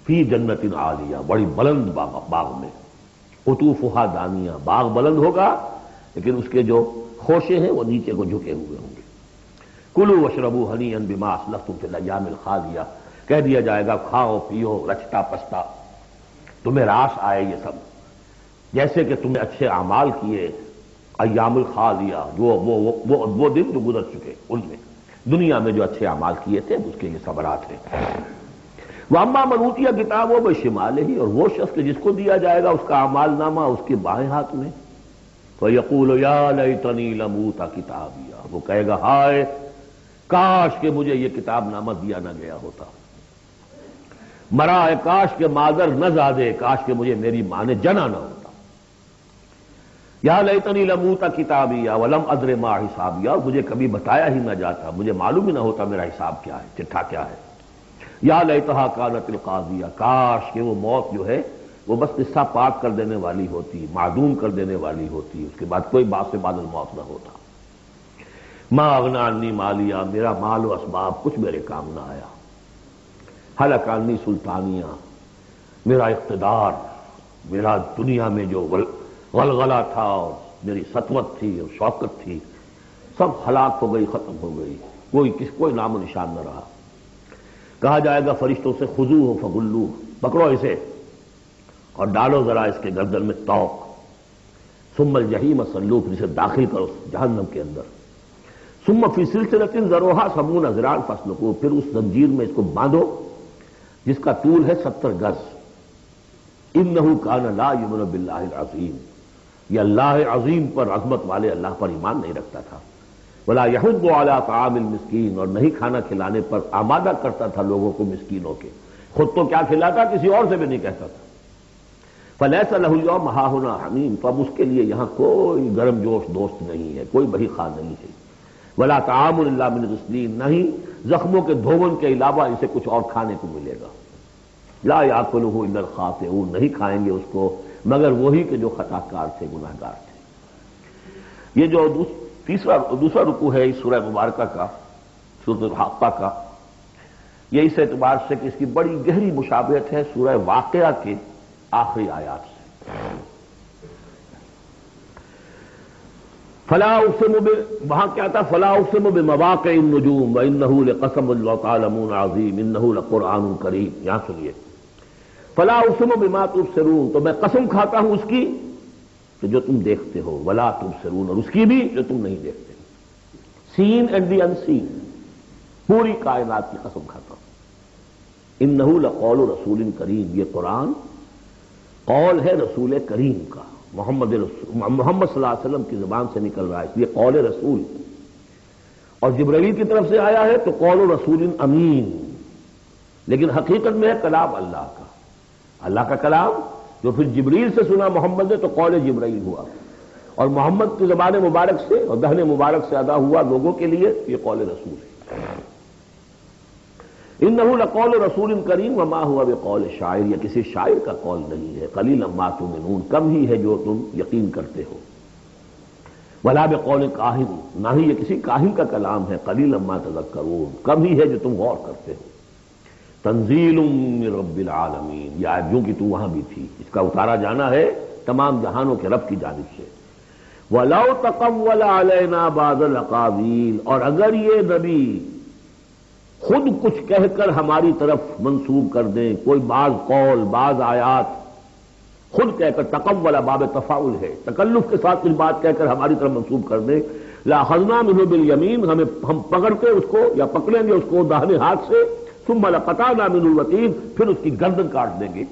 فی جنت عالیہ، بڑی بلند باغ میں، قطوفہا دانیہ، باغ بلند ہوگا لیکن اس کے جو خوشے ہیں وہ نیچے کو جھکے ہوئے ہوں گے۔ کلوا واشربوا ہنیئا بما اسلفتم فی الایام الخالیہ، کہہ دیا جائے گا کھاؤ پیو رچتا پستا، تمہیں راس آئے یہ سب، جیسے کہ تم نے اچھے اعمال کیے ایام الخالیہ، وہ دن جو گزر چکے ان میں دنیا میں جو اچھے اعمال کیے تھے اس کے یہ ثمرات ہیں۔ واما من اوتی کتابہ بشمالہ، اور وہ شخص جس کو دیا جائے گا اس کا اعمال نامہ اس کے بائیں ہاتھ میں، فیقول یا لیتنی لم اوت کتابیہ، وہ کہے گا ہائے کاش کہ مجھے یہ کتاب نامہ دیا نہ گیا ہوتا، مرا ہے کاش کہ مادر نہ زادے، کاش کہ مجھے میری ماں نے جنا نہ ہوتا۔ یا لیتنی لم اوت کتابیہ ولم ادر ما حسابیہ، مجھے کبھی بتایا ہی نہ جاتا، مجھے معلوم ہی نہ ہوتا میرا حساب کیا ہے، چٹھا کیا ہے۔ یا لیتہا کانت القاضیہ، کاش کہ وہ موت جو ہے وہ بس قصہ پاک کر دینے والی ہوتی، معدوم کر دینے والی ہوتی، اس کے بعد کوئی بات سے بعد الموت نہ ہوتا۔ ما اغنی عنی مالیہ، میرا مال و اسباب کچھ میرے کام نہ آیا۔ ہلک عنی سلطانیہ، میرا اقتدار، میرا دنیا میں جو غلغلہ تھا اور میری سطوت تھی اور شوکت تھی سب ہلاک ہو گئی، ختم ہو گئی، کوئی نام و نشان نہ رہا۔ کہا جائے گا فرشتوں سے خذوہ فغلوہ، پکڑو اسے اور ڈالو ذرا اس کے گردن میں توق، ثم الجحیم صلوہ، اسے داخل کرو جہنم کے اندر، ثم فی سلسلۃ ذرعها 70 ذراعا فاسلکوہ، پھر اس زنجیر میں اس کو باندھو جس کا طول ہے 70 گز. انہ کان لا یؤمن باللہ العظیم، یہ اللہ عظیم پر، عظمت والے اللہ پر ایمان نہیں رکھتا تھا. ولا یحض علی طعام المسکین، اور نہیں کھانا کھلانے پر آمادہ کرتا تھا لوگوں کو مسکینوں کے، خود تو کیا کھلاتا کسی اور سے بھی نہیں کہتا تھا. فلیس لہ اليوم ہاہنا حمیم، تو اب اس کے لیے یہاں کوئی گرم جوش دوست نہیں ہے، کوئی بہی خواہ نہیں ہے. ولا طعام الا من غسلین، نہیں زخموں کے دھون کے علاوہ اسے کچھ اور کھانے کو ملے گا. لا یاکلہ الا الخاطئون، نہیں کھائیں گے اس کو مگر وہی کہ جو خطا کار تھے، گناہ گار تھے. یہ جو دوسرا رکوع ہے اس سورہ مبارکہ کا، سورۃ الحاقہ کا، یہ اس اعتبار سے کہ اس کی بڑی گہری مشابہت ہے سورہ واقعہ کے آخری آیات سے. فلا اقسم وہاں کیا تھا؟ فلا اقسم بمواقع النجوم وانہ لقسم لو تعلمون عظیم انہ لقرآن کریم. یہاں سنیے، فلا اقسم بما تبصرون، تو میں قسم کھاتا ہوں اس کی کہ جو تم دیکھتے ہو، ولا تبصرون، اور اس کی بھی جو تم نہیں دیکھتے. سین اینڈ دی ان سین، پوری کائنات کی قسم کھاتا ہوں. انہ لقول رسول کریم، یہ قرآن قول ہے رسول کریم کا، محمد صلی اللہ علیہ وسلم کی زبان سے نکل رہا ہے، اس لیے قول رسول. اور جبرائیل کی طرف سے آیا ہے تو قول رسول امین، لیکن حقیقت میں ہے کلام اللہ کا، اللہ کا کلام جو پھر جبریل سے سنا محمد نے تو قول جبرائیل ہوا، اور محمد کی زبان مبارک سے اور دہن مبارک سے ادا ہوا لوگوں کے لیے، یہ قول رسول ہے. انہ لقول رسول کریم وما هو بقول شاعر، یہ کسی شاعر کا قول نہیں ہے. قلیلا ما تؤمنون، کم ہی ہے جو تم یقین کرتے ہو. ولا بقول کاہن، نہ ہی یہ کسی کاہن کا کلام ہے. قلیلا ما تذکرون، کم ہی ہے جو تم غور کرتے ہو. تنزیل من رب العالمین، یہ آیت جو کہ تو وہاں بھی تھی، اس کا اتارا جانا ہے تمام جہانوں کے رب کی جانب سے. وَلَوْ تَقَوَّلَ عَلَيْنَا بَعْضَ الْأَقَاوِيلِ، اور اگر یہ نبی خود کچھ کہہ کر ہماری طرف منسوب کر دیں، کوئی بعض قول بعض آیات خود کہہ کر، تقول باب تفاعل ہے، تکلف کے ساتھ کچھ بات کہہ کر ہماری طرف منسوب کر دیں، لَأَخَذْنَا مِنْهُ بِالْيَمِينِ، ہم پکڑ کے اس کو یا پکڑیں گے اس کو داہنے ہاتھ سے، ثم لقطعنا منه الوتین، پھر اس کی گردن کاٹ دیں گے.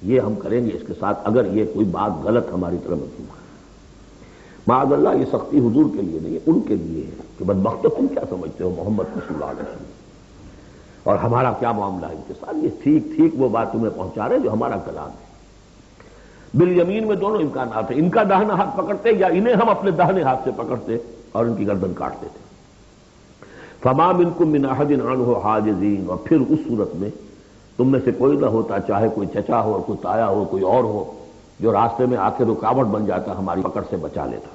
یہ ہم کریں گے اس کے ساتھ اگر یہ کوئی بات غلط ہماری طرف منسوب ہے. معاذ اللہ، یہ سختی حضور کے لیے نہیں ہے، ان کے لیے ہے کہ بدبختو تم کیا سمجھتے ہو محمد صلی اللہ علیہ وسلم، اور ہمارا کیا معاملہ ہے ان کے ساتھ. یہ ٹھیک وہ بات تمہیں پہنچا رہے جو ہمارا کلام ہے. بالیمین میں دونوں امکانات ہیں، ان کا داہنا ہاتھ پکڑتے یا انہیں ہم اپنے داہنے ہاتھ سے پکڑتے اور ان کی گردن کاٹ دیتے. فما منکم من احد عنہ حاجزین، اور پھر اس صورت میں تم میں سے کوئی نہ ہوتا، چاہے کوئی چچا ہو، کوئی تایا ہو، کوئی اور ہو، جو راستے میں آ کے رکاوٹ بن جاتا، ہماری پکڑ سے بچا لیتا.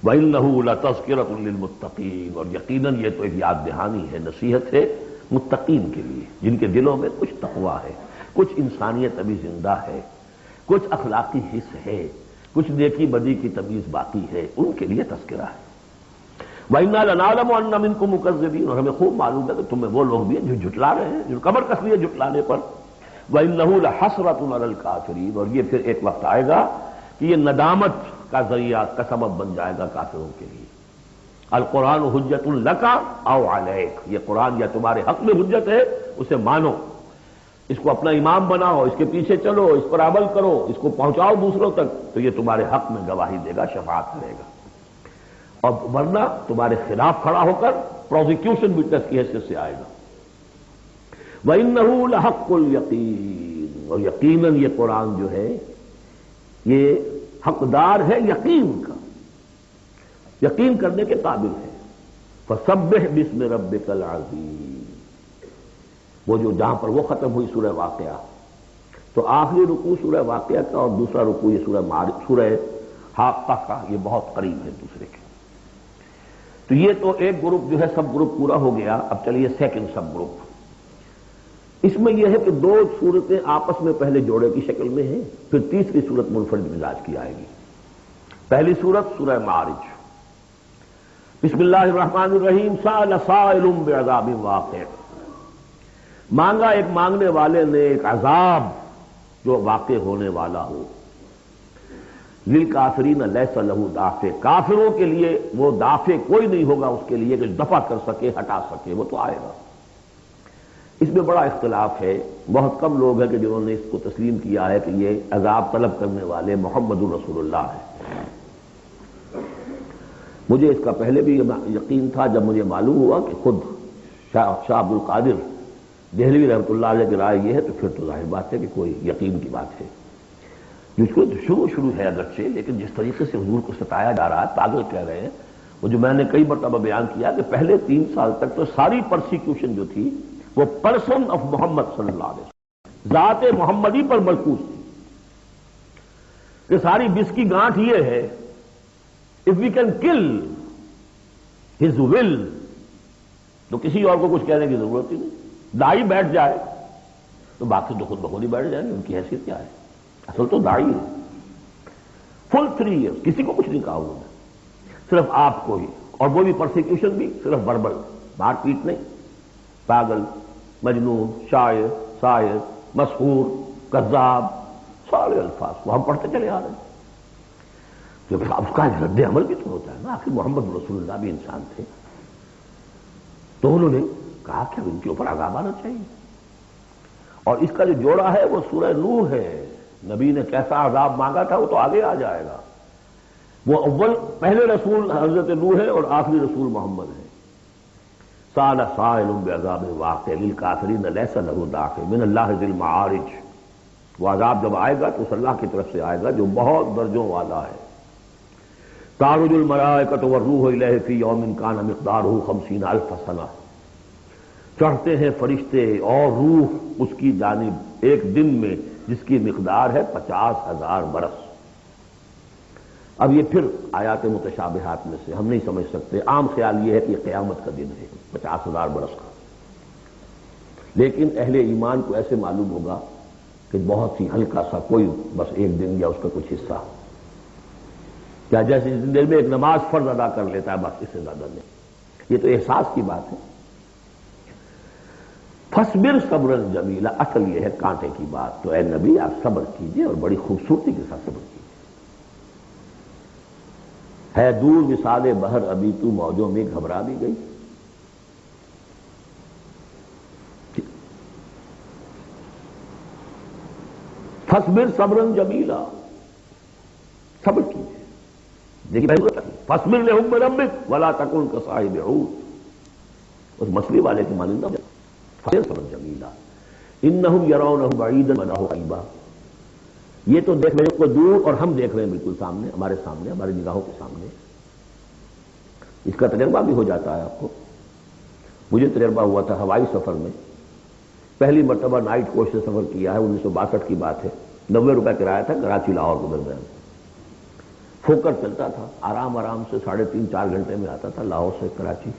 وَإِنَّهُ لَتَذْكِرَةٌ لِّلْمُتَّقِينَ، اور یقیناً یہ تو ایک یاد دہانی ہے، نصیحت ہے متقین کے لیے، جن کے دلوں میں کچھ تقویٰ ہے، کچھ انسانیت ابھی زندہ ہے، کچھ اخلاقی حس ہے، کچھ نیکی بدی کی تمیز باقی ہے، ان کے لیے تذکرہ ہے. وَإِنَّا لَنَعْلَمُ أَنَّ مِنكُم مُّكَذِّبِينَ، اور ہمیں خوب معلوم ہے کہ تم میں وہ لوگ بھی ہیں جو جھٹلا رہے ہیں، جو کمر کس لیے جھٹلانے پر. وَإِنَّهُ لَحَسْرَةٌ عَلَى الْكَافِرِينَ، اور یہ پھر ایک وقت آئے گا کہ یہ ندامت کا ذریعہ کا سبب بن جائے گا کافروں کے لیے. القرآن حجت لک او علیک، یہ قرآن یا تمہارے حق میں حجت ہے، اسے مانو، اس کو اپنا امام بناؤ، اس کے پیچھے چلو، اس پر عمل کرو، اس کو پہنچاؤ دوسروں تک، تو یہ تمہارے حق میں گواہی دے گا، شفاعت کرے گا. اور ورنہ تمہارے خلاف کھڑا ہو کر پروزیکیوشن وٹنس کی حیثیت سے آئے گا. وَإِنَّهُ لَحَقُّ الْيَقِينِ، اور یقیناً یہ قرآن جو ہے یہ حقدار ہے یقین کا، یقین کرنے کے قابل ہے. فَسَبِّحْ بِاسْمِ رَبِّكَ الْعَظِيمِ، وہ جو جہاں پر وہ ختم ہوئی سورہ واقعہ، تو آخری رکوع سورہ واقعہ کا اور دوسرا رکوع یہ سورہ حاقہ کا، یہ بہت قریب ہے دوسرے کے. تو یہ تو ایک گروپ جو ہے سب گروپ پورا ہو گیا. اب چلیے سیکنڈ سب گروپ. اس میں یہ ہے کہ دو صورتیں آپس میں پہلے جوڑے کی شکل میں ہیں، پھر تیسری صورت منفرد مزاج کی آئے گی. پہلی صورت سورہ معارج. بسم اللہ الرحمن الرحیم. سأل سائل بعذاب واقع، مانگا ایک مانگنے والے نے ایک عذاب جو واقع ہونے والا ہو. للکافرین لیس لہ دافع، کافروں کے لیے وہ دافع کوئی نہیں ہوگا اس کے لیے کہ دفع کر سکے، ہٹا سکے، وہ تو آئے گا۔ اس میں بڑا اختلاف ہے، بہت کم لوگ ہیں کہ جنہوں نے اس کو تسلیم کیا ہے کہ یہ عذاب طلب کرنے والے محمد رسول اللہ ہیں۔ مجھے اس کا پہلے بھی یقین تھا، جب مجھے معلوم ہوا کہ خود شاہ عبد القادر دہلوی رحمۃ اللہ علیہ کی رائے یہ ہے تو پھر تو ظاہر بات ہے کہ کوئی یقین کی بات ہے۔ جس کو شروع ہے اگرچہ، لیکن جس طریقے سے حضور کو ستایا جا رہا ہے، پاگل کہہ رہے ہیں، وہ جو میں نے کئی مرتبہ بیان کیا کہ پہلے 3 سال تک تو ساری پرسیکیوشن جو تھی وہ پرسن آف محمد صلی اللہ علیہ وسلم، ذات محمدی پر مرکوز تھی، کہ ساری بس کی گانٹھ یہ ہے if we can kill his will تو کسی اور کو کچھ کہنے کی ضرورت ہی نہیں، داعی بیٹھ جائے تو باقی تو خود بخود ہی بیٹھ جائیں گے، ان کی حیثیت کیا ہے؟ اصل تو داعی ہے۔ فل 3 ایئرس کسی کو کچھ نہیں کہا انہوں نے، صرف آپ کو ہی، اور وہ بھی پرسیکیوشن بھی صرف وربل، مار پیٹ نہیں، پاگل، مجنون، شاعر، ساحر، مسحور، کذاب، سارے الفاظ وہ ہم پڑھتے چلے آ رہے ہیں۔ تو اس کا رد عمل بھی تو ہوتا ہے نا، آخر محمد رسول اللہ بھی انسان تھے۔ تو انہوں نے کہا کہ اب ان کے اوپر عذاب آنا چاہیے، اور اس کا جو جوڑا ہے وہ سورہ نوح ہے۔ نبی نے کیسا عذاب مانگا تھا وہ تو آگے آ جائے گا۔ وہ اول پہلے رسول حضرت نوح ہے اور آخری رسول محمد ہے۔ سأل سائل بعذاب واقع للکافرین لیس لہ دافع من اللہ ذی المعارج، وہ عذاب جب آئے گا تو اس اللہ کی طرف سے آئے گا جو بہت درجوں والا ہے۔ تعرج الملائکۃ والروح الیہ فی یوم کان مقدارہ 50,000 سنہ، چڑھتے ہیں فرشتے اور روح اس کی جانب ایک دن میں جس کی مقدار ہے 50,000 برس۔ اب یہ پھر آیات متشابہات میں سے ہم نہیں سمجھ سکتے، عام خیال یہ ہے کہ یہ قیامت کا دن ہے 50,000 برس کا، لیکن اہل ایمان کو ایسے معلوم ہوگا کہ بہت ہی ہلکا سا کوئی بس ایک دن یا اس کا کچھ حصہ، کیا جیسے جس دن میں ایک نماز فرض ادا کر لیتا ہے بس، اس سے زیادہ نہیں۔ یہ تو احساس کی بات ہے۔ فصبر صبرا جمیلا، اصل یہ ہے کانٹے کی بات، تو اے نبی آپ صبر کیجئے اور بڑی خوبصورتی کے ساتھ صبر کیجئے۔ ہے دور وصال بحر ابھی تو موجوں میں گھبرا بھی گئی، فصبر صبرا جمیلا، صبر کیجئے۔ دیکھیے فصبر لحکم ربک ولا تکن کصاحب حوت، اس مچھلی والے کی مانندہ فصبر صبرا جمیلا انہم یرونہ بعیدا ونراہ قریبا، یہ تو دیکھ رہے ہیں کو دور اور ہم دیکھ رہے ہیں بالکل سامنے، ہمارے سامنے، ہماری نگاہوں کے سامنے۔ اس کا تجربہ بھی ہو جاتا ہے آپ کو۔ مجھے تجربہ ہوا تھا ہوائی سفر میں، پہلی مرتبہ نائٹ کوچ سے سفر کیا ہے، 1962 کی بات ہے، 90 روپے کرایہ تھا کراچی لاہور کے درمیان، فوکر چلتا تھا، آرام آرام سے 3.5-4 گھنٹے میں آتا تھا لاہور سے کراچی۔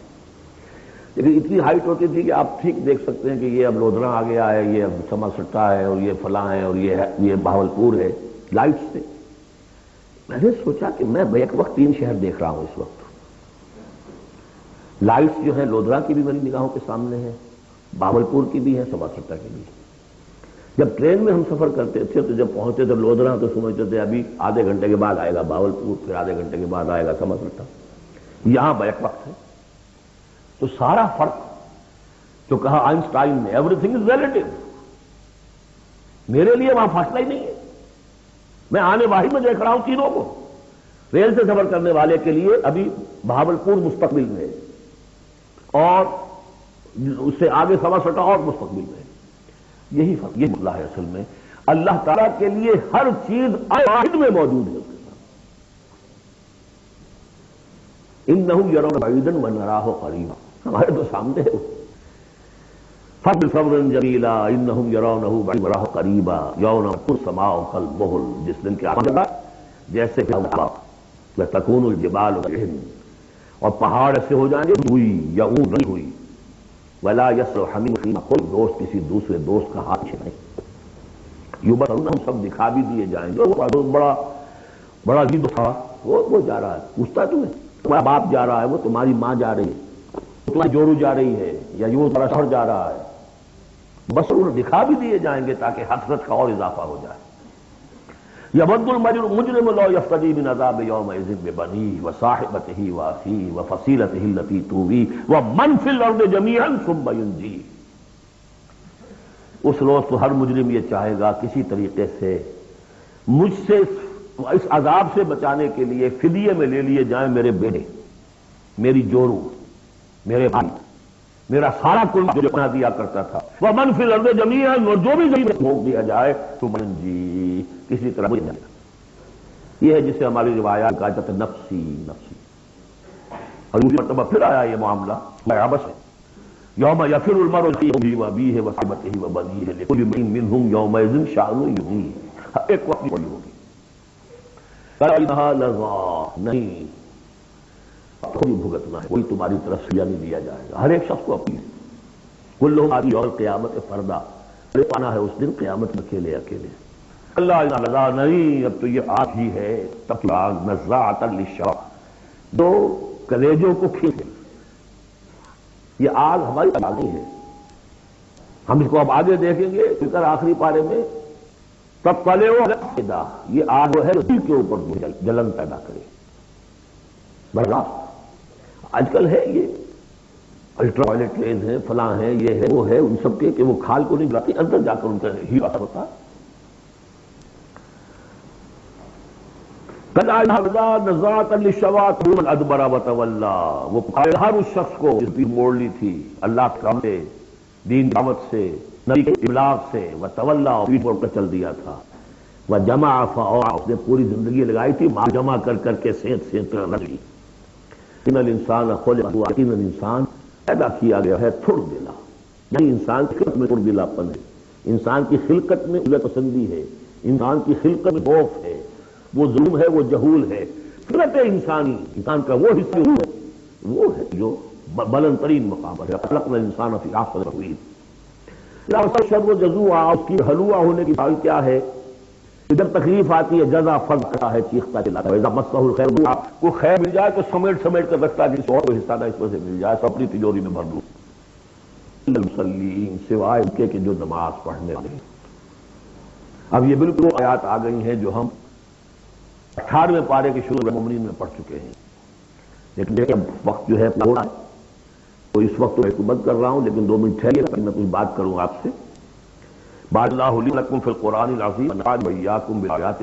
لیکن اتنی ہائٹ ہوتی تھی کہ آپ ٹھیک دیکھ سکتے ہیں کہ یہ اب لودھرا آ گیا ہے، یہ اب سما سٹا ہے، اور یہ فلاں ہے، اور یہ بہاولپور ہے، لائٹس سے۔ میں نے سوچا کہ میں ایک وقت 3 شہر دیکھ رہا ہوں اس وقت، لائٹس جو ہے لودھرا کی بھی میری نگاہوں کے سامنے ہے، بہاولپور کی بھی ہے، سما سٹا کی بھی ہے۔ جب ٹرین میں ہم سفر کرتے تھے تو جب پہنچتے تھے لودھرا تو سمجھتے تھے ابھی آدھے گھنٹے کے بعد آئے گا بہاولپور، پھر آدھے گھنٹے کے بعد آئے گا سما سٹا، یہاں بیک وقت ہے۔ تو سارا فرق جو کہا آئنسٹائن نے، ایوری تھنگ از ریلیٹو، میرے لیے وہاں فاصلہ ہی نہیں ہے، میں آنے واحد میں دیکھ رہا ہوں تینوں کو۔ ریل سے سفر کرنے والے کے لیے ابھی بہاولپور مستقبل میں ہے، اور اس سے آگے سما سٹا اور مستقبل میں ہے۔ یہی فرق، یہ مسئلہ ہے اصل میں۔ اللہ تعالیٰ کے لیے ہر چیز واحد میں موجود ہے۔ انہم یرون بعیدا ونراہ قریبا، ہمارے تو سامنے ہے۔ فصبر صبرا جمیلا انہم یرونہ بعیدا ونراہ قریبا یوم تمطر السماء کالمہل، جس دن کے آسمان جیسے کہ تکون الجبال غیہن، اور پہاڑ ایسے ہو جائیں گے ہوئی یا اون نہیں ہوئی، ولا یسر حمیم حمیم، کوئی دوست کسی دوسرے دوست کا ہاتھ چھینائے، یبصرون، ہم سب دکھا بھی دیے جائیں گے۔ وہ بڑا عجیب تھا، وہ جا رہا ہے، پوچھتا تمہیں، تمہارا باپ جا رہا ہے، وہ تمہاری ماں جا رہی ہے، تمہاری جورو جا رہی ہے، یا وہ تمہارا شوہر جا رہا ہے، بس انہیں دکھا بھی دیے جائیں گے تاکہ حسرت کا اور اضافہ ہو جائے۔ یود المجرم لو یفتدی من عذاب یومئذ ببنیہ وصاحبتہ واخیہ وفصیلتہ التی تؤویہ ومن فی الارض جمیعا ثم ینجیہ۔ اس روز تو ہر مجرم یہ چاہے گا کسی طریقے سے مجھ سے اس عذاب سے بچانے کے لیے فدیے میں لے لیے جائیں میرے بیٹے، میری جورو، میرے بھائی، میرا سارا کل جو بنا دیا کرتا تھا، ومن فی الارض جمیعا، اور جو بھی زمین میں پھونک دیا جائے تو منجی، کسی طرح مجھے جائے گا۔ یہ ہے جسے ہماری روایات کہا جاتا ہے نفسی نفسی۔ اور دوسری مرتبہ پھر آیا یہ معاملہ عبس ہے، یوم یفر المرء من اخیہ وابیہ وصاحبتہ وبنیہ لکل امرئ منہم یومئذ شأن یغنیہ۔ ایک وقت پڑی ہوگی کلھا لظیٰ، نہیں کوئی بھگتنا ہے، کوئی تمہاری طرف سے نہیں دیا جائے گا، ہر ایک شخص کو اپنی کلھم آتی یوم القیامت فردا، پانا ہے اس دن قیامت میں اکیلے اکیلے۔ اللہ لظیٰ، نہیں اب تو یہ آگ ہی ہے، تب آگ نزاعۃ للشویٰ، جو کلیجوں کو کھینچے۔ یہ آگ ہماری آگ نہیں ہے، ہم اس کو اب آگے دیکھیں گے فکر آخری پارے میں، تب پلے ہو یہ آگ ہے دل کے اوپر جلن پیدا کرے۔ برداشت آج کل ہے یہ الٹرا وائلٹ ریز ہیں، فلاں ہیں، یہ ہے وہ ہے، ان سب کے کہ وہ کھال کو نہیں جلاتی، اندر جا کر ان کا ہی اثر ہوتا ہے۔ نزاعۃ للشویٰ من ادبر وتولیٰ، وہ پکارے ہر اس شخص کو جس نے موڑ لی تھی اللہ کے کام سے، دین دعوت سے، نبی کے ابلاغ سے، وتولیٰ، پیٹ موڑ کر چل دیا تھا، وجمع فأوعى، اس نے پوری زندگی لگائی تھی مال جمع کر کر کے سینت سینت کر رکھ لی۔ ان الانسان خلق ہوا، یقیناً انسان پیدا کیا گیا ہے تھوڑ دلا، یعنی انسان کی خلقت میں تھوڑ دلا پن ہے، انسان کی خلقت میں الٹ پسندی ہے، انسان کی خلقت میں خوف ہے، وہ ظلم ہے، وہ جہول ہے۔ فطرت انسانی، انسان کا وہ حصہ ہے، وہ ہے جو بلند ترین مقام پر ہے۔ خلقنا الانسان فی احسن تقویم۔ شر و جزوع، اس کی حلوہ ہونے کی حال کیا ہے؟ جب تکلیف آتی ہے جزا فرض کرتا ہے، چیختا چلاتا ہے، اذا مسہ الخیر دعا، کو خیر مل جائے تو سمیٹ سمیٹ کر رکھتا ہے، کسی اور کو حصہ نہ اس میں سے مل جائے تو اپنی تجوری میں بھر دوں۔ المصلین، سوائے ان کے کہ جو نماز پڑھنے والے ہیں۔ اب یہ بالکل آیات آ گئی ہیں جو ہم 18ویں پارے کے شروع مومنین میں پڑھ چکے ہیں، لیکن دیکھیں اب وقت جو ہے پورا ہے تو اس وقت میں حکومت کر رہا ہوں، لیکن 2 منٹ ٹھہریے تاکہ میں کچھ بات کروں آپ سے۔ بارک اللہ لی ولکم فی القرآن العظیم ونفعني وإياكم بالآیات